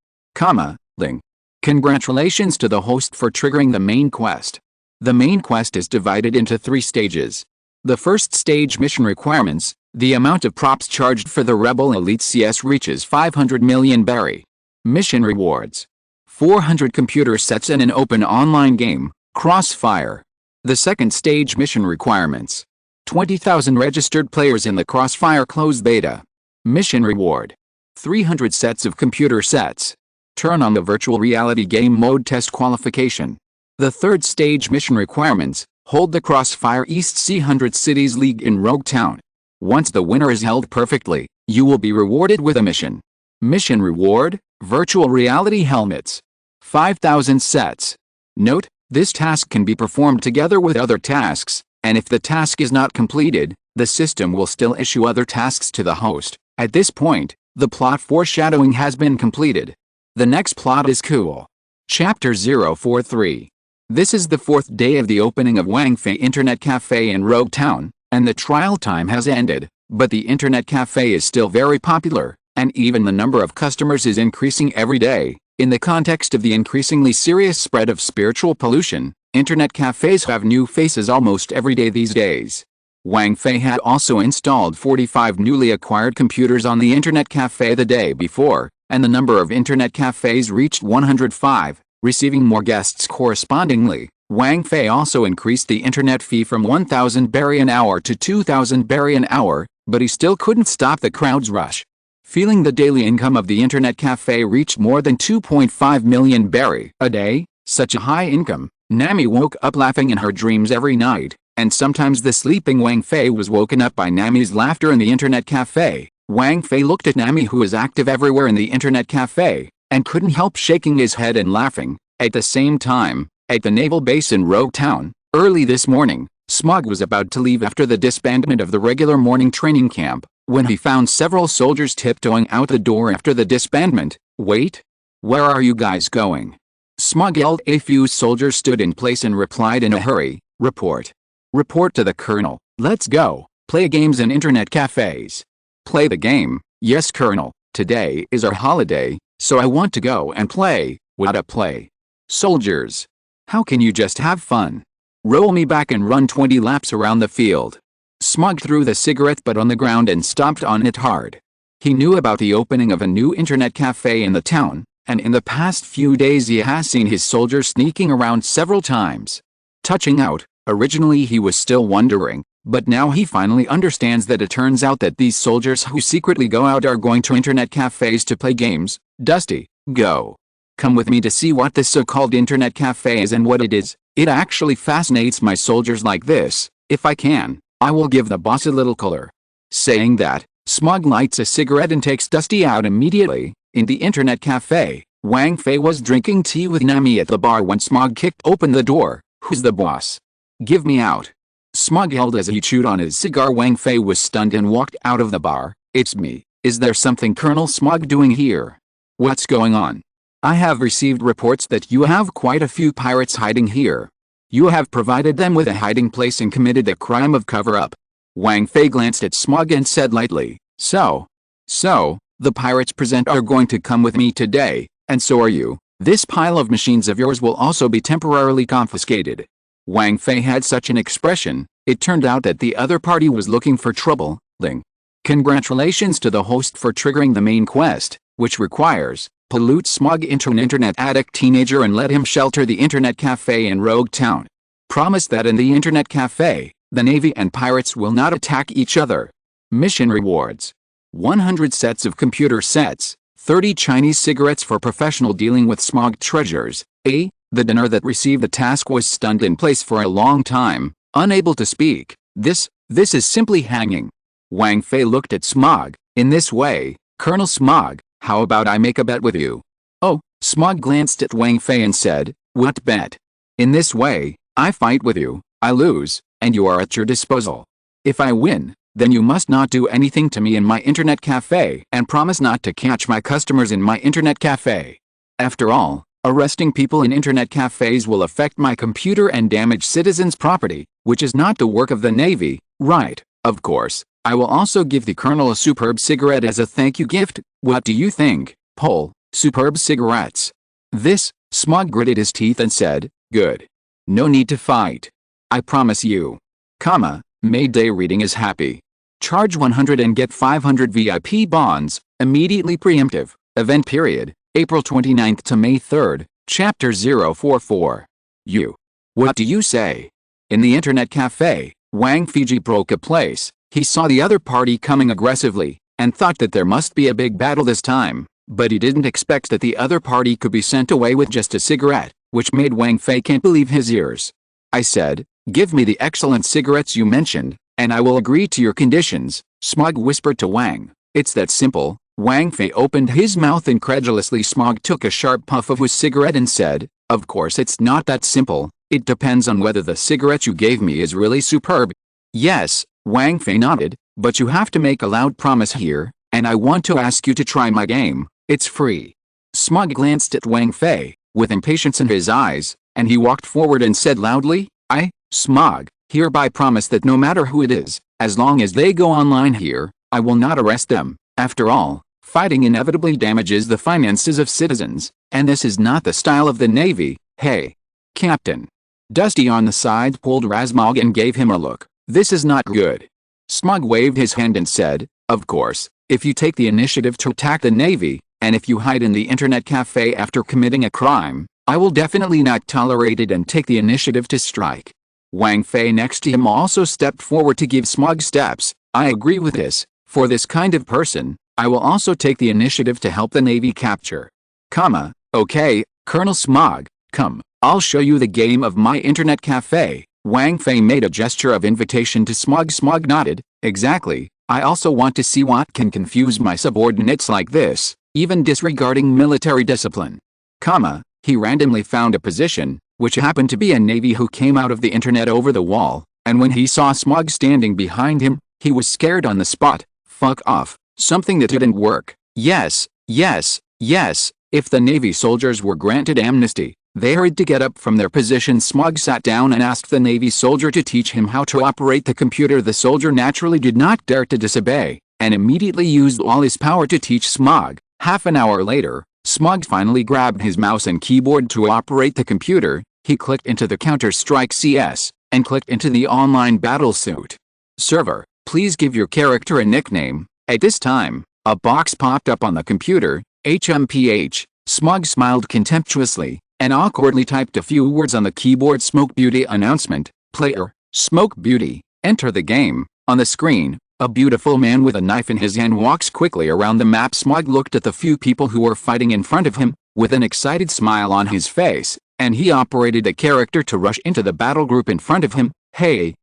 Ling. Congratulations to the host for triggering the main quest. The main quest is divided into 3 stages. The first stage mission requirements, the amount of props charged for the Rebel Elite CS reaches 500 million berry. Mission rewards. 400 computer sets and an open online game, Crossfire. The second stage mission requirements. 20,000 registered players in the Crossfire closed beta. Mission reward. 300 sets of computer sets. Turn on the virtual reality game mode test qualification. The third stage mission requirements, hold the Crossfire East Sea 100 Cities League in Rogue Town. Once the winner is held perfectly, you will be rewarded with a mission. Mission reward, virtual reality helmets. 5,000 sets. Note, this task can be performed together with other tasks, and if the task is not completed, the system will still issue other tasks to the host. At this point, the plot foreshadowing has been completed. The next plot is cool. Chapter 043. This is the 4th day of the opening of Wang Fei Internet Cafe in Rogue Town, and the trial time has ended, but the Internet Cafe is still very popular, and even the number of customers is increasing every day. In the context of the increasingly serious spread of spiritual pollution, Internet cafes have new faces almost every day these days. Wang Fei had also installed 45 newly acquired computers on the Internet Cafe the day before, and the number of Internet cafes reached 105, receiving more guests correspondingly. Wang Fei also increased the internet fee from 1,000 berry an hour to 2,000 berry an hour, but he still couldn't stop the crowd's rush. Feeling the daily income of the Internet Cafe reached more than 2.5 million berry a day, such a high income, Nami woke up laughing in her dreams every night, and sometimes the sleeping Wang Fei was woken up by Nami's laughter in the Internet Cafe. Wang Fei looked at Nami, who was active everywhere in the Internet Cafe, and couldn't help shaking his head and laughing. At the same time, at the naval base in Rogue Town, early this morning, Smog was about to leave after the disbandment of the regular morning training camp, when he found several soldiers tiptoeing out the door after the disbandment. Wait! Where are you guys going? Smog yelled. A few soldiers stood in place and replied in a hurry, Report. Report to the colonel. Let's go. Play games in internet cafes. Play the game? Yes, colonel. Today is our holiday, so I want to go and play. What'd play? Soldiers. How can you just have fun? Roll me back and run 20 laps around the field. Smog threw the cigarette butt on the ground and stomped on it hard. He knew about the opening of a new internet cafe in the town, and in the past few days he has seen his soldiers sneaking around several times. Touching out, originally he was still wondering, but now he finally understands that it turns out that these soldiers who secretly go out are going to internet cafes to play games. Dusty, go. Come with me to see what this so-called internet cafe is and what it is. It actually fascinates my soldiers like this. If I can, I will give the boss a little color. Saying that, Smog lights a cigarette and takes Dusty out immediately. In the internet cafe, Wang Fei was drinking tea with Nami at the bar when Smog kicked open the door. Who's the boss? Give me out. Smog yelled as he chewed on his cigar. Wang Fei was stunned and walked out of the bar. It's me. Is there something Colonel Smog doing here? What's going on? I have received reports that you have quite a few pirates hiding here. You have provided them with a hiding place and committed the crime of cover-up. Wang Fei glanced at Smog and said lightly, So, the pirates present are going to come with me today, and so are you. This pile of machines of yours will also be temporarily confiscated. Wang Fei had such an expression, it turned out that the other party was looking for trouble. Ling. Congratulations to the host for triggering the main quest, which requires, pollute Smog into an internet addict teenager and let him shelter the internet cafe in Rogue Town. Promise that in the internet cafe, the Navy and pirates will not attack each other. Mission rewards. 100 sets of computer sets, 30 Chinese cigarettes for professional dealing with Smog treasures. The dinner that received the task was stunned in place for a long time, unable to speak. This is simply hanging. Wang Fei looked at Smog. In this way, Colonel Smog, how about I make a bet with you? Oh, Smog glanced at Wang Fei and said, What bet? In this way, I fight with you, I lose, and you are at your disposal. If I win, then you must not do anything to me in my internet cafe and promise not to catch my customers in my internet cafe. After all, arresting people in internet cafes will affect my computer and damage citizens' property, which is not the work of the Navy, right? Of course, I will also give the Colonel a superb cigarette as a thank you gift. What do you think, Pole? Superb cigarettes. This, Smug gritted his teeth and said, good. No need to fight. I promise you. Mayday reading is happy. Charge 100 and get 500 VIP bonds, immediately preemptive, event period, April 29th to May 3rd, Chapter 044. You. What do you say? In the internet cafe, Wang Fei broke a place. He saw the other party coming aggressively, and thought that there must be a big battle this time, but he didn't expect that the other party could be sent away with just a cigarette, which made Wang Fei can't believe his ears. I said, give me the excellent cigarettes you mentioned, and I will agree to your conditions, Smug whispered to Wang. It's that simple. Wang Fei opened his mouth incredulously. Smug took a sharp puff of his cigarette and said, of course it's not that simple. It depends on whether the cigarette you gave me is really superb. Yes, Wang Fei nodded, but you have to make a loud promise here, and I want to ask you to try my game. It's free. Smug glanced at Wang Fei, with impatience in his eyes, and he walked forward and said loudly, I, Smug, hereby promise that no matter who it is, as long as they go online here, I will not arrest them. After all, fighting inevitably damages the finances of citizens, and this is not the style of the Navy. Hey, Captain. Dusty on the side pulled Razmog and gave him a look. This is not good. Smug waved his hand and said, of course, if you take the initiative to attack the Navy, and if you hide in the internet cafe after committing a crime, I will definitely not tolerate it and take the initiative to strike. Wang Fei next to him also stepped forward to give Smug steps. I agree with this. For this kind of person, I will also take the initiative to help the Navy capture. Okay, Colonel Smug, come, I'll show you the game of my internet cafe. Wang Fei made a gesture of invitation to Smug. Smug nodded, exactly, I also want to see what can confuse my subordinates like this, even disregarding military discipline. He randomly found a position, which happened to be a Navy who came out of the internet over the wall, and when he saw Smug standing behind him, he was scared on the spot. Fuck off, something that didn't work. Yes, if the Navy soldiers were granted amnesty, they hurried to get up from their position. Smug sat down and asked the Navy soldier to teach him how to operate the computer. The soldier naturally did not dare to disobey, and immediately used all his power to teach Smug. Half an hour later, Smug finally grabbed his mouse and keyboard to operate the computer. He clicked into the Counter-Strike CS, and clicked into the online battlesuit server. Please give your character a nickname. At this time, a box popped up on the computer. HMPH. Smug smiled contemptuously, and awkwardly typed a few words on the keyboard. Smoke Beauty announcement. Player, Smoke Beauty, enter the game. On the screen, a beautiful man with a knife in his hand walks quickly around the map. Smug looked at the few people who were fighting in front of him, with an excited smile on his face, and he operated a character to rush into the battle group in front of him. Hey,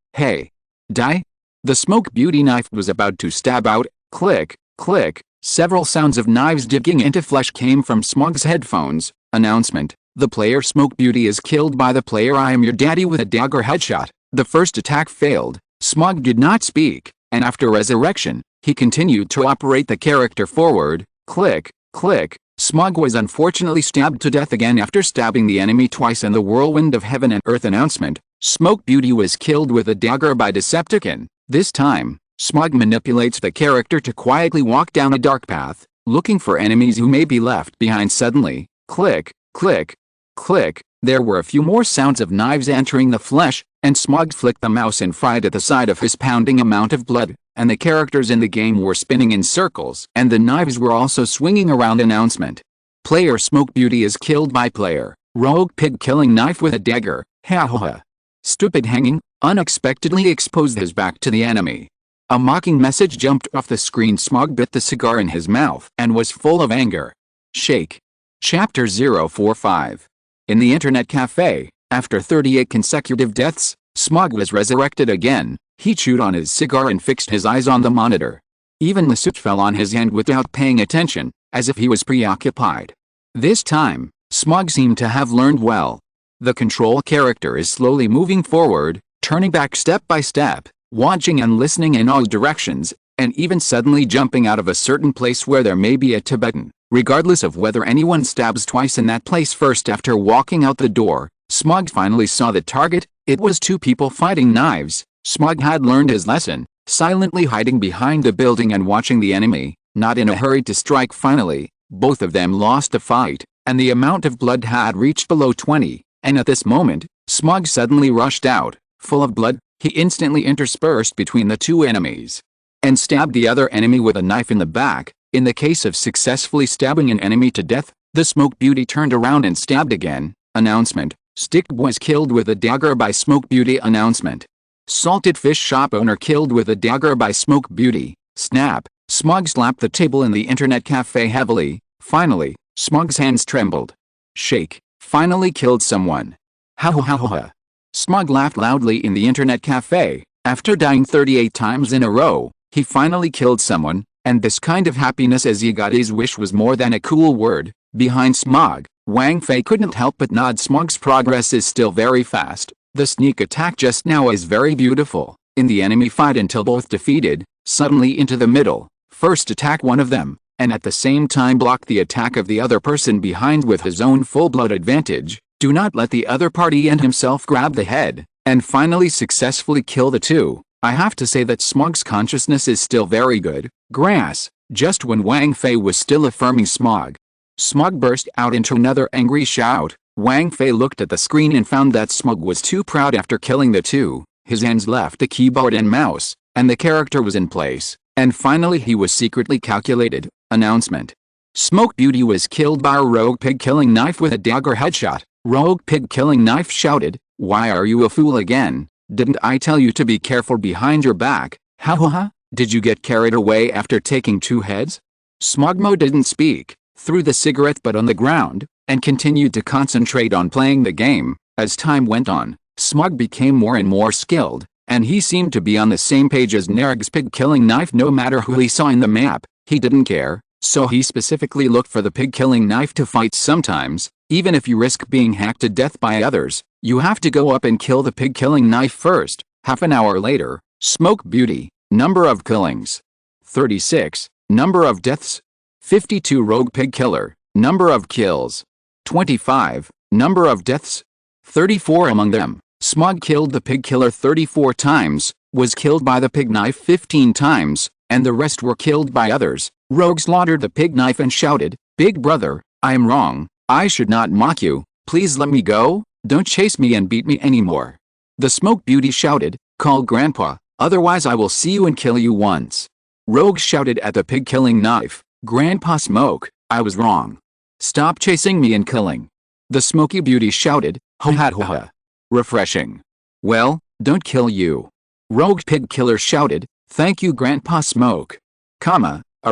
die? The Smoke Beauty knife was about to stab out. Click, click. Several sounds of knives digging into flesh came from Smug's headphones. Announcement. The player Smoke Beauty is killed by the player I Am Your Daddy with a dagger headshot. The first attack failed. Smug did not speak, and after resurrection, he continued to operate the character forward. Click, click. Smug was unfortunately stabbed to death again after stabbing the enemy twice in the whirlwind of heaven and earth. Announcement. Smoke Beauty was killed with a dagger by Decepticon. This time, Smug manipulates the character to quietly walk down a dark path, looking for enemies who may be left behind. Suddenly, click, click, click, there were a few more sounds of knives entering the flesh, and Smug flicked the mouse and fried at the sight of his pounding amount of blood, and the characters in the game were spinning in circles, and the knives were also swinging around. Announcement. Player Smoke Beauty is killed by player Rogue Pig killing knife with a dagger. Ha ha ha. Stupid hanging, unexpectedly exposed his back to the enemy. A mocking message jumped off the screen. Smug bit the cigar in his mouth and was full of anger. Shake. Chapter 045. In the internet cafe, after 38 consecutive deaths, Smug was resurrected again. He chewed on his cigar and fixed his eyes on the monitor. Even the suit fell on his hand without paying attention, as if he was preoccupied. This time, Smug seemed to have learned well. The control character is slowly moving forward, turning back step by step, watching and listening in all directions, and even suddenly jumping out of a certain place where there may be a Tibetan Regardless of whether anyone stabs twice in that place first after walking out the door, Smog finally saw the target. It was two people fighting knives. Smog had learned his lesson, silently hiding behind the building and watching the enemy, not in a hurry to strike. Finally, both of them lost the fight, and the amount of blood had reached below 20, and at this moment, Smog suddenly rushed out, full of blood. He instantly interspersed between the two enemies, and stabbed the other enemy with a knife in the back. In the case of successfully stabbing an enemy to death, the Smoke Beauty turned around and stabbed again. Announcement: Stick was killed with a dagger by Smoke Beauty. Announcement: Salted fish shop owner killed with a dagger by Smoke Beauty. Snap! Smog slapped the table in the internet cafe heavily. Finally, Smog's hands trembled. Shake! Finally killed someone. Ha ha ha ha. Smog laughed loudly in the internet cafe. After dying 38 times in a row, he finally killed someone. And this kind of happiness as he got his wish was more than a cool word. Behind Smog, Wang Fei couldn't help but nod. Smog's progress is still very fast. The sneak attack just now is very beautiful. In the enemy fight until both defeated, suddenly into the middle. First attack one of them, and at the same time block the attack of the other person behind with his own full-blood advantage. Do not let the other party and himself grab the head, and finally successfully kill the two. I have to say that Smog's consciousness is still very good. Grass. Just when Wang Fei was still affirming Smog, Smog burst out into another angry shout. Wang Fei looked at the screen and found that Smog was too proud after killing the two. His hands left the keyboard and mouse, and the character was in place. And finally he was secretly calculated. Announcement: Smoke Beauty was killed by a rogue pig killing knife with a dagger headshot. Rogue pig killing knife shouted, "Why are you a fool again? Didn't I tell you to be careful behind your back? Ha ha ha, did you get carried away after taking two heads?" Smogmo didn't speak, threw the cigarette butt on the ground, and continued to concentrate on playing the game. As time went on, Smog became more and more skilled, and he seemed to be on the same page as Nerg's pig killing knife. No matter who he saw in the map, he didn't care, so he specifically looked for the pig killing knife to fight. Sometimes, even if you risk being hacked to death by others, you have to go up and kill the pig killing knife first. Half an hour later, Smoke Beauty. Number of killings: 36. Number of deaths: 52. Rogue pig killer. Number of kills: 25. Number of deaths: 34. Among them, Smog killed the pig killer 34 times, was killed by the pig knife 15 times, and the rest were killed by others. Rogue slaughtered the pig knife and shouted, "Big brother, I am wrong. I should not mock you. Please let me go. Don't chase me and beat me anymore." The Smoke Beauty shouted, "Call Grandpa, otherwise I will see you and kill you once." Rogue shouted at the pig killing knife, "Grandpa Smoke, I was wrong. Stop chasing me and killing." The Smoky Beauty shouted, "Ho ha ha ha. Refreshing. Well, don't kill you." Rogue pig killer shouted, "Thank you Grandpa Smoke."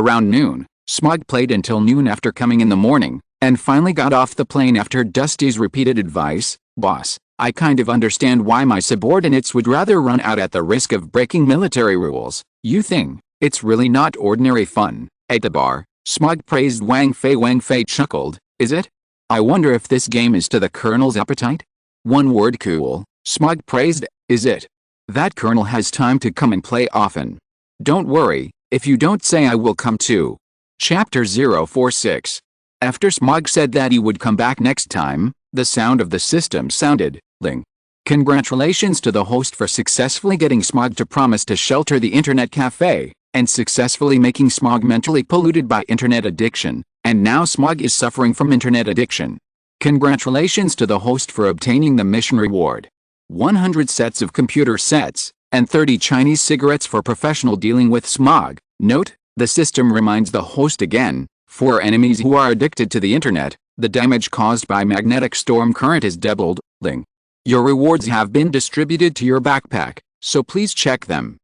Around noon, Smog played until noon after coming in the morning, and finally got off the plane after Dusty's repeated advice. "Boss, I kind of understand why my subordinates would rather run out at the risk of breaking military rules. You think, it's really not ordinary fun." At the bar, Smog praised Wang Fei. Wang Fei chuckled, "Is it? I wonder if this game is to the Colonel's appetite?" "One word: cool." Smog praised, "Is it? That Colonel has time to come and play often. Don't worry, if you don't say I will come too." Chapter 046. After Smog said that he would come back next time, the sound of the system sounded, "Ling." Congratulations to the host for successfully getting Smog to promise to shelter the internet cafe, and successfully making Smog mentally polluted by internet addiction, and now Smog is suffering from internet addiction. Congratulations to the host for obtaining the mission reward: 100 sets of computer sets, and 30 Chinese cigarettes for professional dealing with Smog. Note, the system reminds the host again, for enemies who are addicted to the internet, the damage caused by magnetic storm current is doubled. Ling. Your rewards have been distributed to your backpack, so please check them.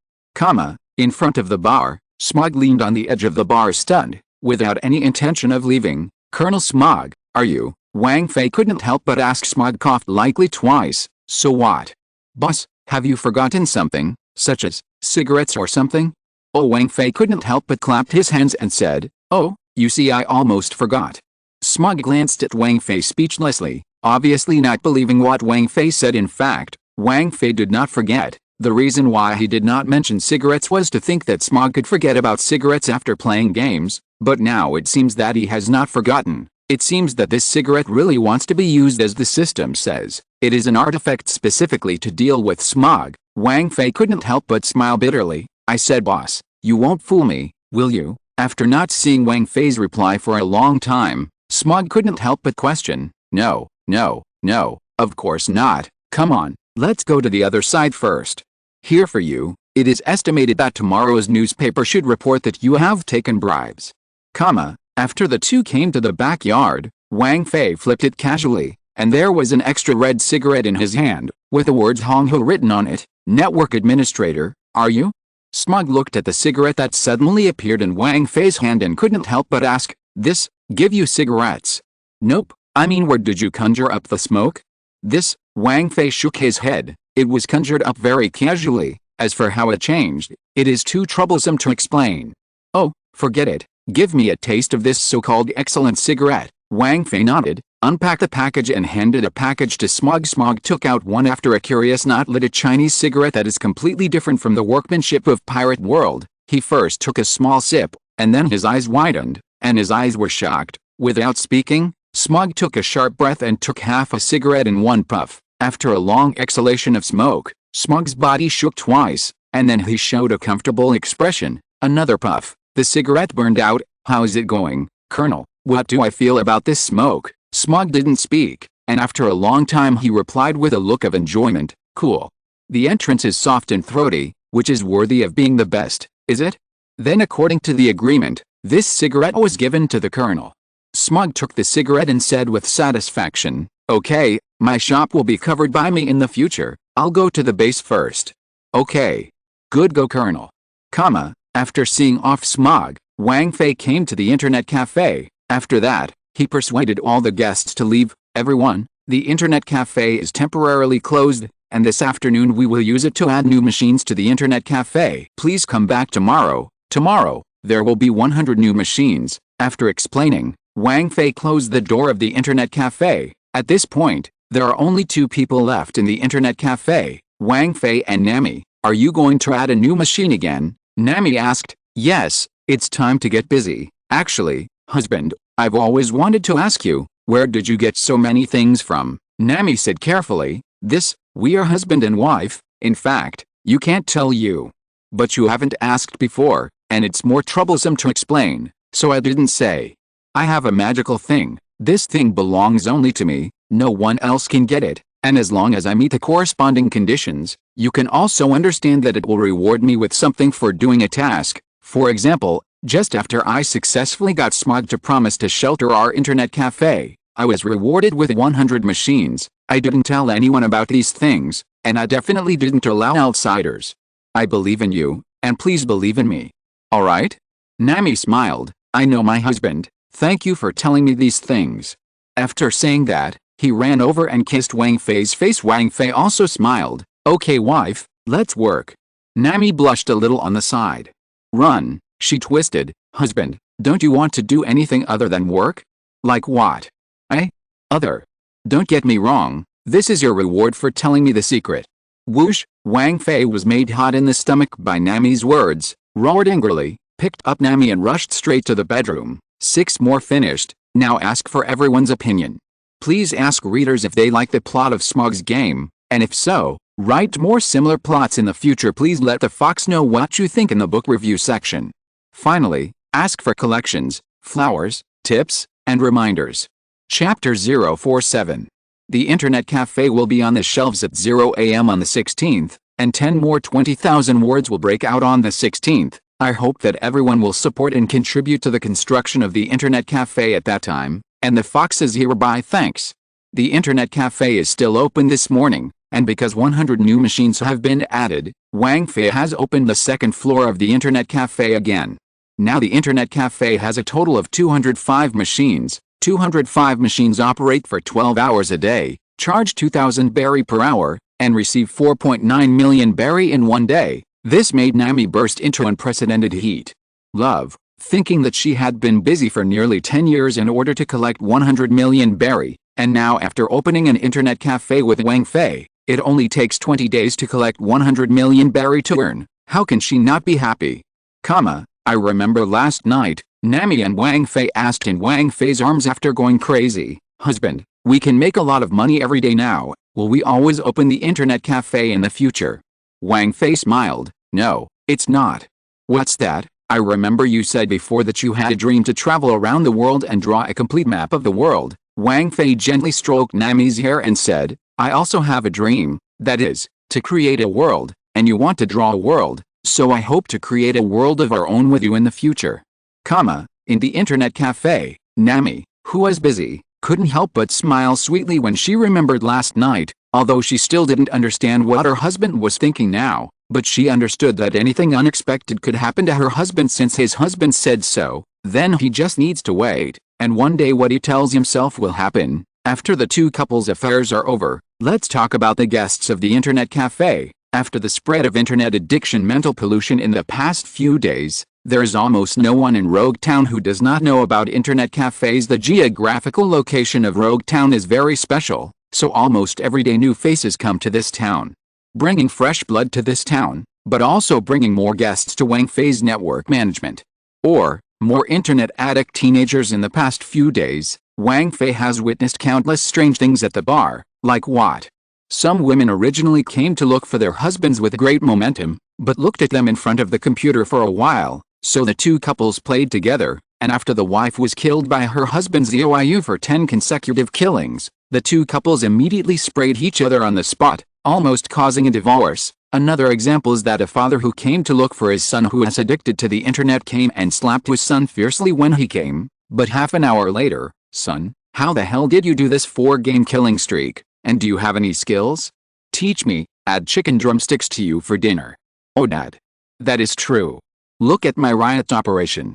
In front of the bar, Smog leaned on the edge of the bar stunned, without any intention of leaving. "Colonel Smog, are you?" Wang Fei couldn't help but ask. Smog coughed lightly twice. "So what? Boss, have you forgotten something, such as cigarettes or something?" Oh, Wang Fei couldn't help but clapped his hands and said, "Oh, you see, I almost forgot." Smog glanced at Wang Fei speechlessly, obviously not believing what Wang Fei said. In fact, Wang Fei did not forget, The reason why he did not mention cigarettes was to think that Smog could forget about cigarettes after playing games, but now it seems that he has not forgotten. It seems that this cigarette really wants to be used as the system says. It is an artifact specifically to deal with Smog. Wang Fei couldn't help but smile bitterly. I said, boss, you won't fool me, will you? After not seeing Wang Fei's reply for a long time, Smog couldn't help but question. No, of course not. Come on, let's go to the other side first. Here for you, it is estimated that tomorrow's newspaper should report that you have taken bribes. After the two came to the backyard, Wang Fei flipped it casually, and there was an extra red cigarette in his hand, with the words Hong Ho written on it. Network administrator, are you? Smog looked at the cigarette that suddenly appeared in Wang Fei's hand and couldn't help but ask, this, give you cigarettes? Nope, I mean where did you conjure up the smoke? This, Wang Fei shook his head, it was conjured up very casually. As for how it changed, it is too troublesome to explain. Oh, forget it, give me a taste of this so-called excellent cigarette. Wang Fei nodded, unpacked the package and handed a package to Smog. Smog took out one after a curious not-lit Chinese cigarette that is completely different from the workmanship of Pirate World. He first took a small sip, and then his eyes widened, and his eyes were shocked. Without speaking, Smog took a sharp breath and took half a cigarette in one puff. After a long exhalation of smoke, Smog's body shook twice, and then he showed a comfortable expression. Another puff. The cigarette burned out. How's it going, Colonel? What do I feel about this smoke? Smog didn't speak, and after a long time he replied with a look of enjoyment. Cool. The entrance is soft and throaty, which is worthy of being the best, is it? Then according to the agreement, this cigarette was given to the Colonel. Smog took the cigarette and said with satisfaction, okay, my shop will be covered by me in the future. I'll go to the base first. Okay. Good go Colonel. After seeing off Smog, Wang Fei came to the internet cafe. After that, he persuaded all the guests to leave. Everyone, the internet cafe is temporarily closed, and this afternoon we will use it to add new machines to the internet cafe. Please come back tomorrow. Tomorrow, there will be 100 new machines. After explaining, Wang Fei closed the door of the internet cafe. At this point, there are only two people left in the internet cafe, Wang Fei and Nami. Are you going to add a new machine again? Nami asked. Yes, it's time to get busy. Actually, husband, I've always wanted to ask you, where did you get so many things from? Nami said carefully. We are husband and wife. In fact, you can't tell you. But you haven't asked before, and it's more troublesome to explain, so I didn't say. I have a magical thing. This thing belongs only to me. No one else can get it, and as long as I meet the corresponding conditions, you can also understand that it will reward me with something for doing a task. For example, just after I successfully got Smog to promise to shelter our internet cafe, I was rewarded with 100 machines. I didn't tell anyone about these things, and I definitely didn't allow outsiders. I believe in you, and please believe in me. Alright? Nami smiled. I know my husband. Thank you for telling me these things. After saying that, he ran over and kissed Wang Fei's face. Wang Fei also smiled. Okay wife, let's work. Nami blushed a little on the side. Run, she twisted. Husband, don't you want to do anything other than work? Like what? Other. Don't get me wrong, this is your reward for telling me the secret. Whoosh, Wang Fei was made hot in the stomach by Nami's words, roared angrily, picked up Nami and rushed straight to the bedroom. 6 more finished. Now ask for everyone's opinion. Please ask readers if they like the plot of Smog's game, and if so, write more similar plots in the future. Please let the Fox know what you think in the book review section. Finally, ask for collections, flowers, tips, and reminders. Chapter 047. The internet cafe will be on the shelves at 0 a.m. on the 16th, and 10 more 20,000 words will break out on the 16th. I hope that everyone will support and contribute to the construction of the internet cafe at that time, and the Foxes hereby thanks. The internet cafe is still open this morning, and because 100 new machines have been added, Wang Fei has opened the second floor of the internet cafe again. Now the internet cafe has a total of 205 machines. 205 machines operate for 12 hours a day, charge 2,000 berry per hour, and receive 4.9 million berry in one day. This made Nami burst into unprecedented heat. Love, thinking that she had been busy for nearly 10 years in order to collect 100 million berry, and now after opening an internet cafe with Wang Fei, It only takes 20 days to collect 100 million berry to earn. How can she not be happy? I remember last night, Nami and Wang Fei asked in Wang Fei's arms after going crazy, "Husband, we can make a lot of money every day now. Will we always open the internet cafe in the future?" Wang Fei smiled. "No, it's not." "What's that?" "I remember you said before that you had a dream to travel around the world and draw a complete map of the world." Wang Fei gently stroked Nami's hair and said, "I also have a dream, that is, to create a world, and you want to draw a world, so I hope to create a world of our own with you in the future." In the internet cafe, Nami, who was busy, couldn't help but smile sweetly when she remembered last night, although she still didn't understand what her husband was thinking now, but she understood that anything unexpected could happen to her husband since his husband said so. Then he just needs to wait, and one day what he tells himself will happen. After the two couples' affairs are over, let's talk about the guests of the internet cafe. After the spread of internet addiction mental pollution in the past few days, there is almost no one in Rogue Town who does not know about internet cafes. The geographical location of Rogue Town is very special, so almost every day new faces come to this town, bringing fresh blood to this town, but also bringing more guests to Wang Fei's network management. Or, more internet addict teenagers. In the past few days, Wang Fei has witnessed countless strange things at the bar. Like what? Some women originally came to look for their husbands with great momentum, but looked at them in front of the computer for a while, so the two couples played together, and after the wife was killed by her husband's ZOIU for 10 consecutive killings, the two couples immediately sprayed each other on the spot, almost causing a divorce. Another example is that a father who came to look for his son who is addicted to the internet came and slapped his son fiercely when he came, but half an hour later, "Son, how the hell did you do this 4-game killing streak? And do you have any skills? Teach me, add chicken drumsticks to you for dinner." "Oh Dad. That is true. Look at my riot operation."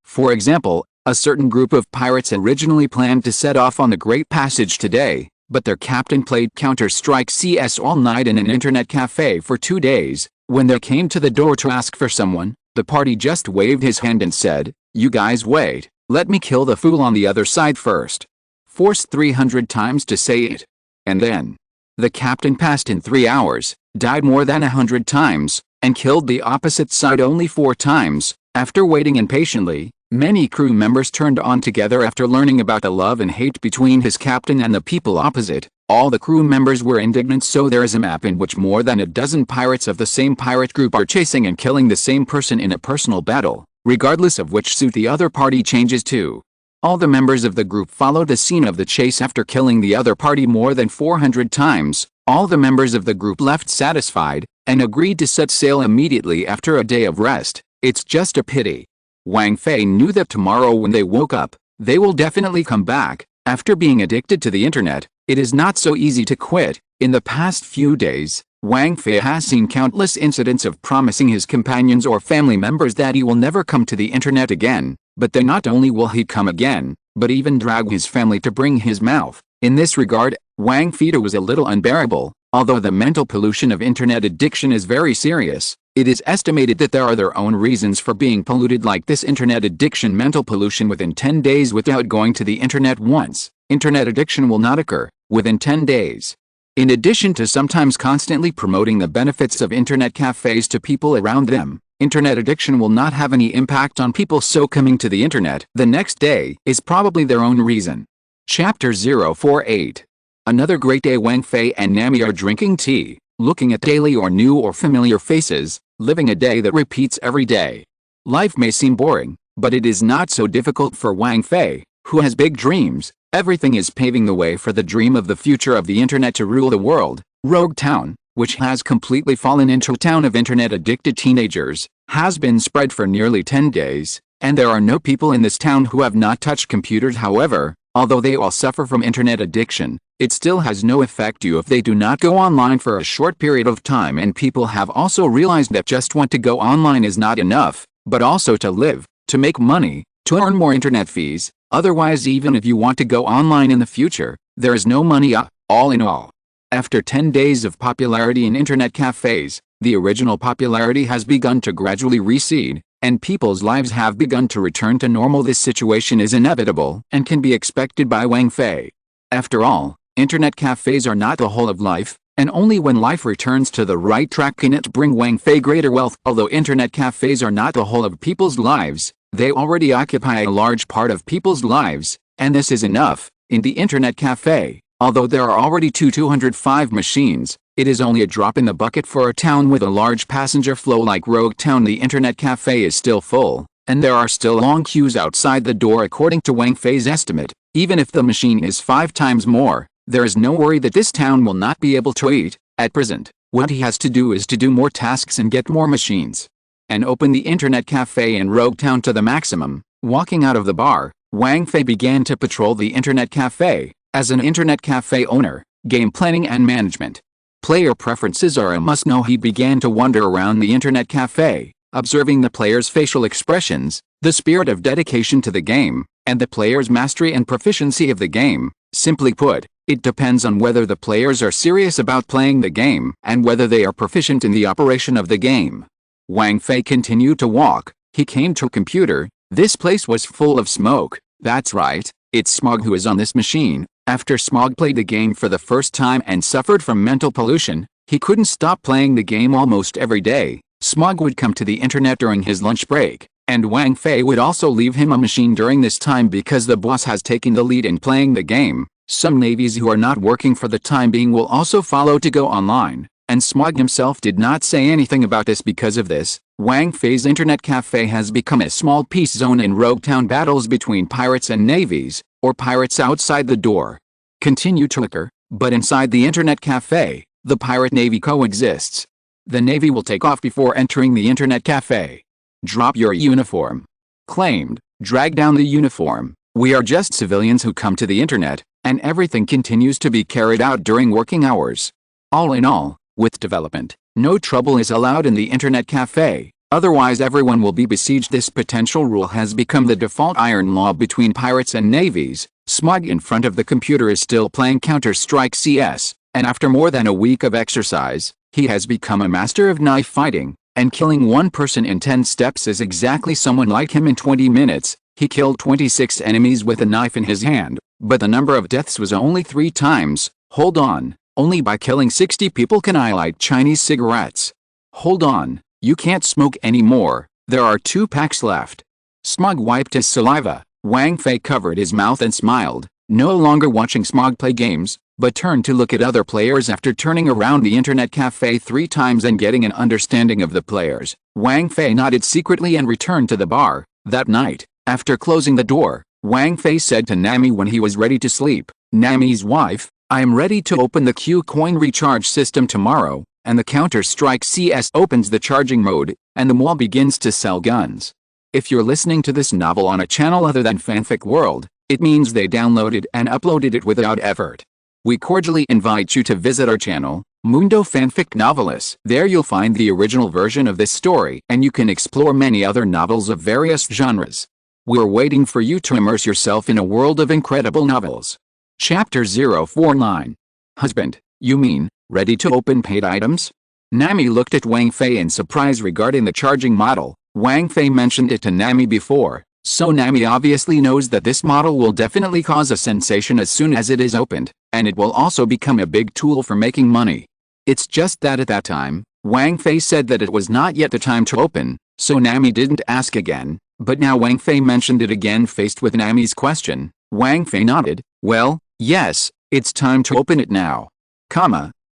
For example, a certain group of pirates originally planned to set off on the Great Passage today, but their captain played Counter-Strike CS all night in an internet cafe for 2 days. When they came to the door to ask for someone, the party just waved his hand and said, "You guys wait, let me kill the fool on the other side first." Forced 300 times to say it. And then, the captain passed in 3 hours, died more than 100 times, and killed the opposite side only 4 times. After waiting impatiently, many crew members turned on together after learning about the love and hate between his captain and the people opposite. All the crew members were indignant, so there is a map in which more than a dozen pirates of the same pirate group are chasing and killing the same person in a personal battle, regardless of which suit the other party changes to. All the members of the group followed the scene of the chase after killing the other party more than 400 times. All the members of the group left satisfied, and agreed to set sail immediately after a day of rest. It's just a pity. Wang Fei knew that tomorrow when they woke up, they will definitely come back. After being addicted to the internet, it is not so easy to quit. In the past few days, Wang Fei has seen countless incidents of promising his companions or family members that he will never come to the internet again, but then not only will he come again, but even drag his family to bring his mouth. In this regard, Wang Fei was a little unbearable. Although the mental pollution of internet addiction is very serious, it is estimated that there are their own reasons for being polluted, like this internet addiction mental pollution. Within 10 days without going to the internet once, internet addiction will not occur within 10 days. In addition to sometimes constantly promoting the benefits of internet cafes to people around them, internet addiction will not have any impact on people, so coming to the internet the next day is probably their own reason. Chapter 048. Another great day. Wang Fei and Nami are drinking tea, looking at daily or new or familiar faces, living a day that repeats every day. Life may seem boring, but it is not so difficult for Wang Fei, who has big dreams. Everything is paving the way for the dream of the future of the internet to rule the world. Rogue Town, which has completely fallen into a town of internet-addicted teenagers, has been spread for nearly 10 days, and there are no people in this town who have not touched computers. However, although they all suffer from internet addiction, it still has no effect if they do not go online for a short period of time, and people have also realized that just want to go online is not enough, but also to live, to make money, to earn more internet fees. Otherwise, even if you want to go online in the future, there is no money. All in all, after 10 days of popularity in internet cafes, the original popularity has begun to gradually recede, and people's lives have begun to return to normal. This situation is inevitable and can be expected by Wang Fei. After all, internet cafes are not the whole of life. And only when life returns to the right track can it bring Wang Fei greater wealth. Although internet cafes are not the whole of people's lives, they already occupy a large part of people's lives, and this is enough. In the internet cafe, although there are already 205 machines, it is only a drop in the bucket for a town with a large passenger flow like Rogue Town. The internet cafe is still full, and there are still long queues outside the door according to Wang Fei's estimate. Even if the machine is 5 times more, there is no worry that this town will not be able to eat. At present, what he has to do is to do more tasks and get more machines, and open the internet cafe in Rogue Town to the maximum. Walking out of the bar, Wang Fei began to patrol the internet cafe. As an internet cafe owner, game planning and management, player preferences are a must-know. He began to wander around the internet cafe, observing the players' facial expressions, the spirit of dedication to the game, and the players' mastery and proficiency of the game. Simply put, it depends on whether the players are serious about playing the game and whether they are proficient in the operation of the game. Wang Fei continued to walk. He came to a computer. This place was full of smoke. That's right, it's Smog who is on this machine. After Smog played the game for the first time and suffered from mental pollution, he couldn't stop playing the game almost every day. Smog would come to the internet during his lunch break, and Wang Fei would also leave him a machine during this time because the boss has taken the lead in playing the game. Some navies who are not working for the time being will also follow to go online, and Smog himself did not say anything about this. Because of this, Wang Fei's internet cafe has become a small peace zone in Rogue Town. Battles between pirates and navies, or pirates outside the door, continue to occur, but inside the internet cafe, the pirate navy coexists. The navy will take off before entering the internet cafe. Drop your uniform. Claimed. Drag down the uniform. We are just civilians who come to the internet, and everything continues to be carried out during working hours. All in all, with development, no trouble is allowed in the internet cafe, otherwise everyone will be besieged. This potential rule has become the default iron law between pirates and navies. Smog in front of the computer is still playing Counter-Strike CS, and after more than a week of exercise, he has become a master of knife fighting, and killing one person in 10 steps is exactly someone like him. In 20 minutes, he killed 26 enemies with a knife in his hand, but the number of deaths was only 3 times. Hold on, only by killing 60 people can I light Chinese cigarettes. Hold on, you can't smoke anymore, there are 2 packs left. Smog wiped his saliva. Wang Fei covered his mouth and smiled, no longer watching Smog play games, but turned to look at other players. After turning around the internet cafe 3 times and getting an understanding of the players, Wang Fei nodded secretly and returned to the bar. That night, after closing the door, Wang Fei said to Nami when he was ready to sleep, Nami's wife, I am ready to open the Q coin recharge system tomorrow, and the Counter-Strike CS opens the charging mode, and the mall begins to sell guns. If you're listening to this novel on a channel other than Fanfic World, it means they downloaded and uploaded it without effort. We cordially invite you to visit our channel, Mundo Fanfic Novelis. There you'll find the original version of this story, and you can explore many other novels of various genres. We're waiting for you to immerse yourself in a world of incredible novels. Chapter 049. Husband, you mean, ready to open paid items? Nami looked at Wang Fei in surprise regarding the charging model. Wang Fei mentioned it to Nami before, so Nami obviously knows that this model will definitely cause a sensation as soon as it is opened, and it will also become a big tool for making money. It's just that at that time, Wang Fei said that it was not yet the time to open, so Nami didn't ask again, but now Wang Fei mentioned it again. Faced with Nami's question, Wang Fei nodded, well, yes, it's time to open it now.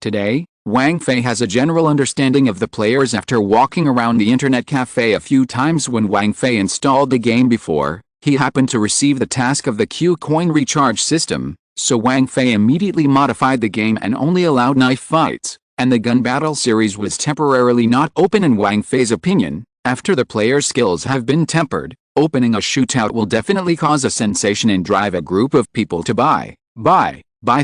Today? Wang Fei has a general understanding of the players after walking around the internet cafe a few times. When Wang Fei installed the game before, he happened to receive the task of the Q coin recharge system, so Wang Fei immediately modified the game and only allowed knife fights, and the gun battle series was temporarily not open. In Wang Fei's opinion, after the player's skills have been tempered, opening a shootout will definitely cause a sensation and drive a group of people to buy.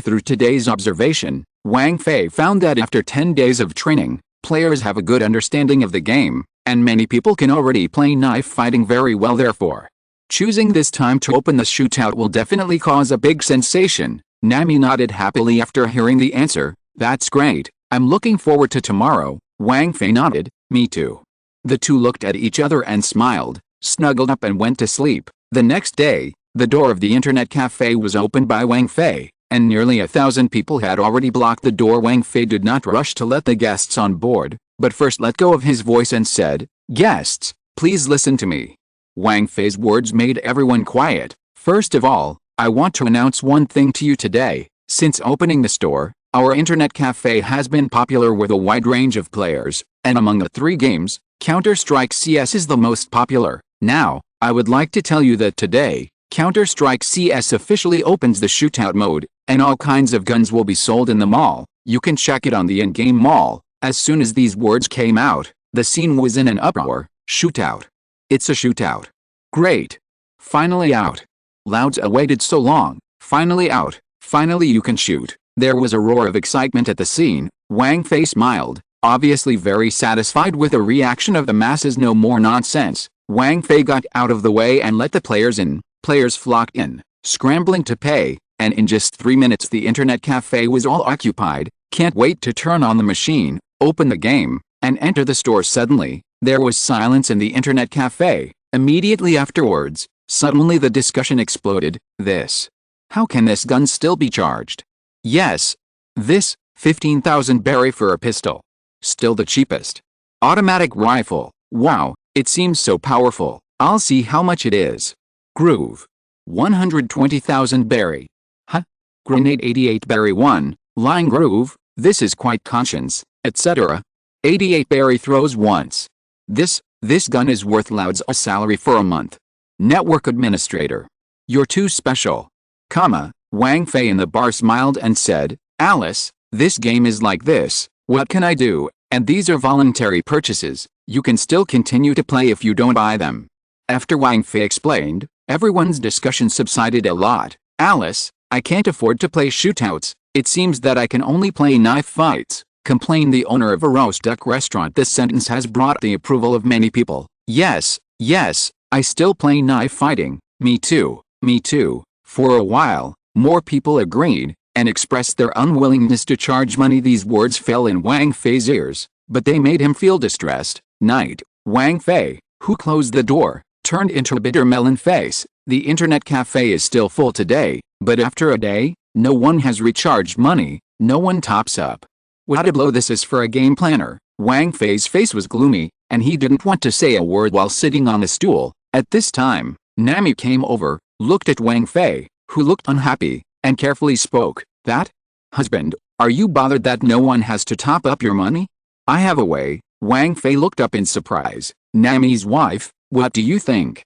Through today's observation, Wang Fei found that after 10 days of training, players have a good understanding of the game, and many people can already play knife fighting very well. Therefore, choosing this time to open the shootout will definitely cause a big sensation. Nami nodded happily after hearing the answer. That's great, I'm looking forward to tomorrow. Wang Fei nodded, me too. The two looked at each other and smiled, snuggled up and went to sleep. The next day, the door of the internet cafe was opened by Wang Fei. and nearly 1,000 people had already blocked the door. Wang Fei did not rush to let the guests on board, but first let go of his voice and said, "Guests, please listen to me." Wang Fei's words made everyone quiet. "First of all, I want to announce one thing to you today. Since opening the store, our internet cafe has been popular with a wide range of players, and among the 3 games, Counter-Strike CS is the most popular. Now, I would like to tell you that today, Counter-Strike CS officially opens the shootout mode, and all kinds of guns will be sold in the mall. You can check it on the in-game mall." As soon as these words came out, the scene was in an uproar. Shootout. It's a shootout. Great. Finally out. Louds awaited so long. Finally out. Finally you can shoot. There was a roar of excitement at the scene. Wang Fei smiled, obviously very satisfied with the reaction of the masses. No more nonsense. Wang Fei got out of the way and let the players in. Players flocked in, scrambling to pay, and in just 3 minutes the internet cafe was all occupied. Can't wait to turn on the machine, open the game, and enter the store. Suddenly, there was silence in the internet cafe. Immediately afterwards, suddenly the discussion exploded. This. How can this gun still be charged? Yes. This, 15,000 berry for a pistol. Still the cheapest. Automatic rifle. Wow, it seems so powerful. I'll see how much it is. Groove. 120,000 berry. Huh? Grenade 88 berry 1, line groove, this is quite conscience, etc. 88 berry throws once. This gun is worth Louds a salary for a month. Network administrator. You're too special. Wang Fei in the bar smiled and said, "Alice, this game is like this, what can I do, and these are voluntary purchases, you can still continue to play if you don't buy them." After Wang Fei explained, everyone's discussion subsided a lot. "Alice, I can't afford to play shootouts, it seems that I can only play knife fights," complained the owner of a roast duck restaurant. This sentence has brought the approval of many people. Yes, I still play knife fighting, me too. For a while, more people agreed, and expressed their unwillingness to charge money. These words fell in Wang Fei's ears, but they made him feel distressed. Night. Wang Fei, who closed the door, turned into a bitter melon face. The internet cafe is still full today, but after a day, no one has recharged money, no one tops up. What a blow this is for a game planner. Wang Fei's face was gloomy, and he didn't want to say a word while sitting on the stool. At this time, Nami came over, looked at Wang Fei, who looked unhappy, and carefully spoke. "That? Husband, are you bothered that no one has to top up your money?" "I have a way." Wang Fei looked up in surprise. Nami's wife, what do you think?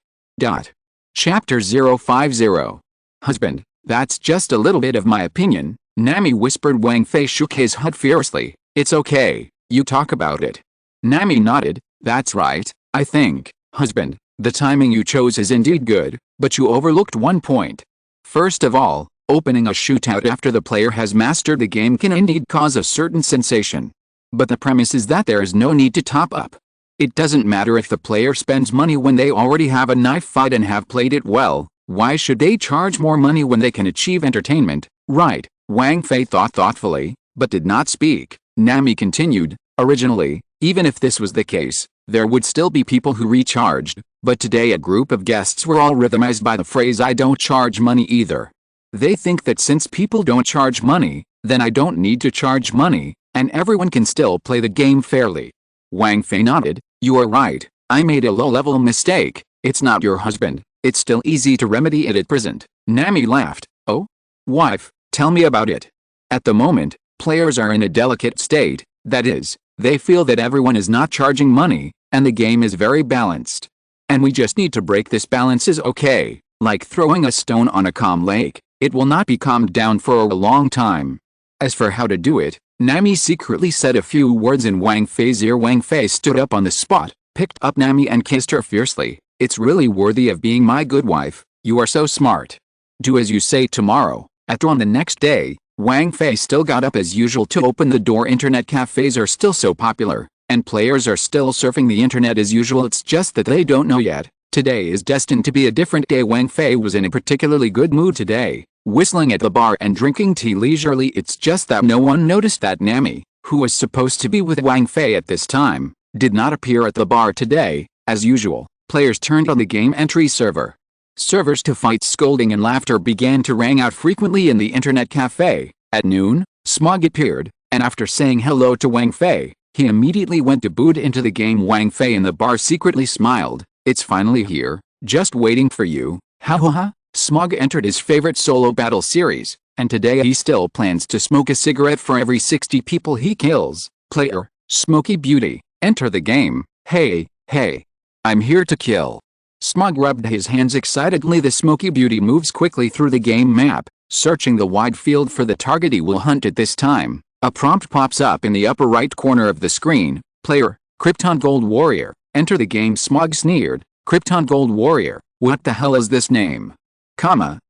Chapter 050. Husband, that's just a little bit of my opinion, Nami whispered. Wang Fei shook his head fiercely. "It's okay, you talk about it." Nami nodded. "That's right, I think, husband, the timing you chose is indeed good, but you overlooked one point. First of all, opening a shootout after the player has mastered the game can indeed cause a certain sensation. But the premise is that there is no need to top up. It doesn't matter if the player spends money when they already have a knife fight and have played it well. Why should they charge more money when they can achieve entertainment, right?" Wang Fei thought thoughtfully, but did not speak. Nami continued, "Originally, even if this was the case, there would still be people who recharged, but today a group of guests were all rhythmized by the phrase 'I don't charge money either.' They think that since people don't charge money, then I don't need to charge money, and everyone can still play the game fairly." Wang Fei nodded. "You are right, I made a low-level mistake. It's not your husband, it's still easy to remedy it at present." Nami laughed. "Oh? Wife, tell me about it." At the moment, players are in a delicate state, that is, they feel that everyone is not charging money, and the game is very balanced. And we just need to break this balance. Is okay, like throwing a stone on a calm lake, it will not be calmed down for a long time. As for how to do it, Nami secretly said a few words in Wang Fei's ear. Wang Fei stood up on the spot, picked up Nami and kissed her fiercely. "It's really worthy of being my good wife, you are so smart. Do as you say tomorrow." At dawn the next day, Wang Fei still got up as usual to open the door. Internet cafes are still so popular, and players are still surfing the internet as usual. It's just that they don't know yet. Today is destined to be a different day. Wang Fei was in a particularly good mood today, whistling at the bar and drinking tea leisurely. It's just that no one noticed that Nami, who was supposed to be with Wang Fei at this time, did not appear at the bar today. As usual, players turned on the game entry server. Servers to fight, scolding and laughter began to ring out frequently in the internet cafe. At noon, Smog appeared, and after saying hello to Wang Fei, he immediately went to boot into the game. Wang Fei in the bar secretly smiled. It's finally here, just waiting for you. Ha ha ha. Smog entered his favorite solo battle series, and today he still plans to smoke a cigarette for every 60 people he kills. Player, Smoky Beauty, enter the game. Hey, hey. I'm here to kill. Smog rubbed his hands excitedly. The Smoky Beauty moves quickly through the game map, searching the wide field for the target he will hunt at this time. A prompt pops up in the upper right corner of the screen. Player, Krypton Gold Warrior, enter the game. Smog sneered. Krypton Gold Warrior, what the hell is this name?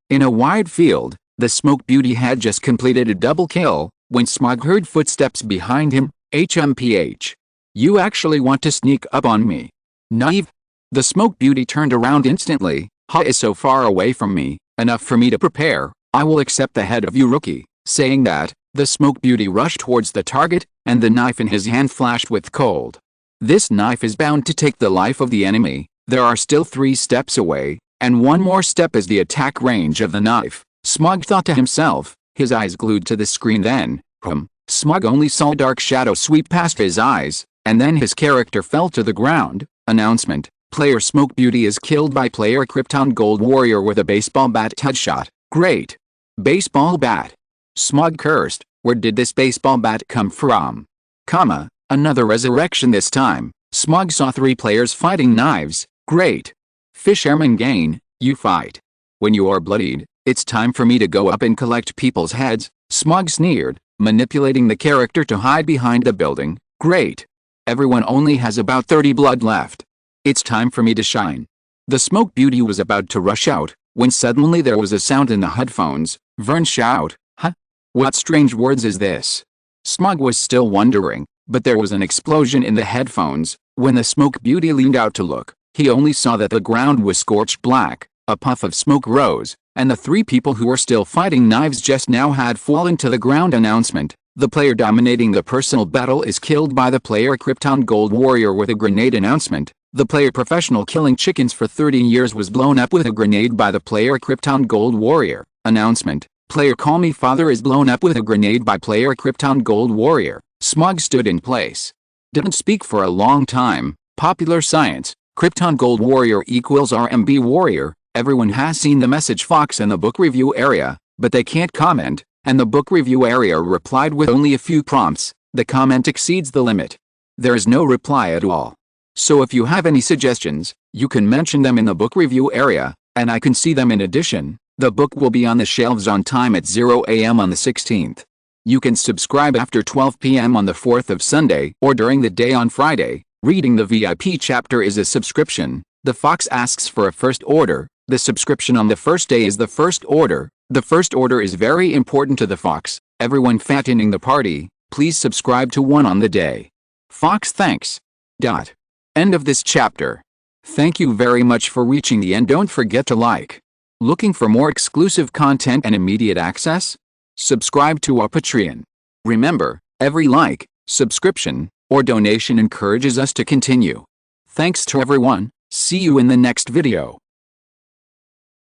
In a wide field, the Smoke Beauty had just completed a double kill, when Smog heard footsteps behind him. HMPH. You actually want to sneak up on me? Naive? The Smoke Beauty turned around instantly. Ha is so far away from me, enough for me to prepare. I will accept the head of you, rookie. Saying that, the Smoke Beauty rushed towards the target, and the knife in his hand flashed with cold. This knife is bound to take the life of the enemy. There are still 3 steps away, and 1 more step is the attack range of the knife. Smog thought to himself, his eyes glued to the screen. Then, Smog only saw a dark shadow sweep past his eyes, and then his character fell to the ground. Announcement. Player Smoke Beauty is killed by player Krypton Gold Warrior with a baseball bat headshot. Great. Baseball bat. Smog cursed. Where did this baseball bat come from? Another resurrection this time. Smog saw 3 players fighting knives. Great. Fisherman Gain, you fight. When you are bloodied, it's time for me to go up and collect people's heads. Smog sneered, manipulating the character to hide behind the building. Great. Everyone only has about 30 blood left. It's time for me to shine. The Smoke Beauty was about to rush out, when suddenly there was a sound in the headphones. Vern shout, huh? What strange words is this? Smog was still wondering, but there was an explosion in the headphones. When the Smoke Beauty leaned out to look, he only saw that the ground was scorched black. A puff of smoke rose, and the 3 people who were still fighting knives just now had fallen to the ground. Announcement. The player dominating the personal battle is killed by the player Krypton Gold Warrior with a grenade. Announcement. The player professional killing chickens for 30 years was blown up with a grenade by the player Krypton Gold Warrior. Announcement. Player Call Me Father is blown up with a grenade by player Krypton Gold Warrior. Smog stood in place. Didn't speak for a long time. Popular science. Krypton Gold Warrior equals RMB Warrior. Everyone has seen the message Fox in the book review area, but they can't comment, and the book review area replied with only a few prompts. The comment exceeds the limit. There is no reply at all. So if you have any suggestions, you can mention them in the book review area, and I can see them. In addition, the book will be on the shelves on time at 0 AM on the 16th. You can subscribe after 12 PM on the 4th of Sunday or during the day on Friday. Reading the VIP chapter is a subscription. The Fox asks for a first order. The subscription on the first day is the first order. The first order is very important to the Fox. Everyone fattening the party, please subscribe to 1 on the day. Fox thanks. End of this chapter. Thank you very much for reaching the end. Don't forget to like. Looking for more exclusive content and immediate access? Subscribe to our Patreon. Remember, every like, subscription, or donation encourages us to continue. Thanks to everyone. See you in the next video.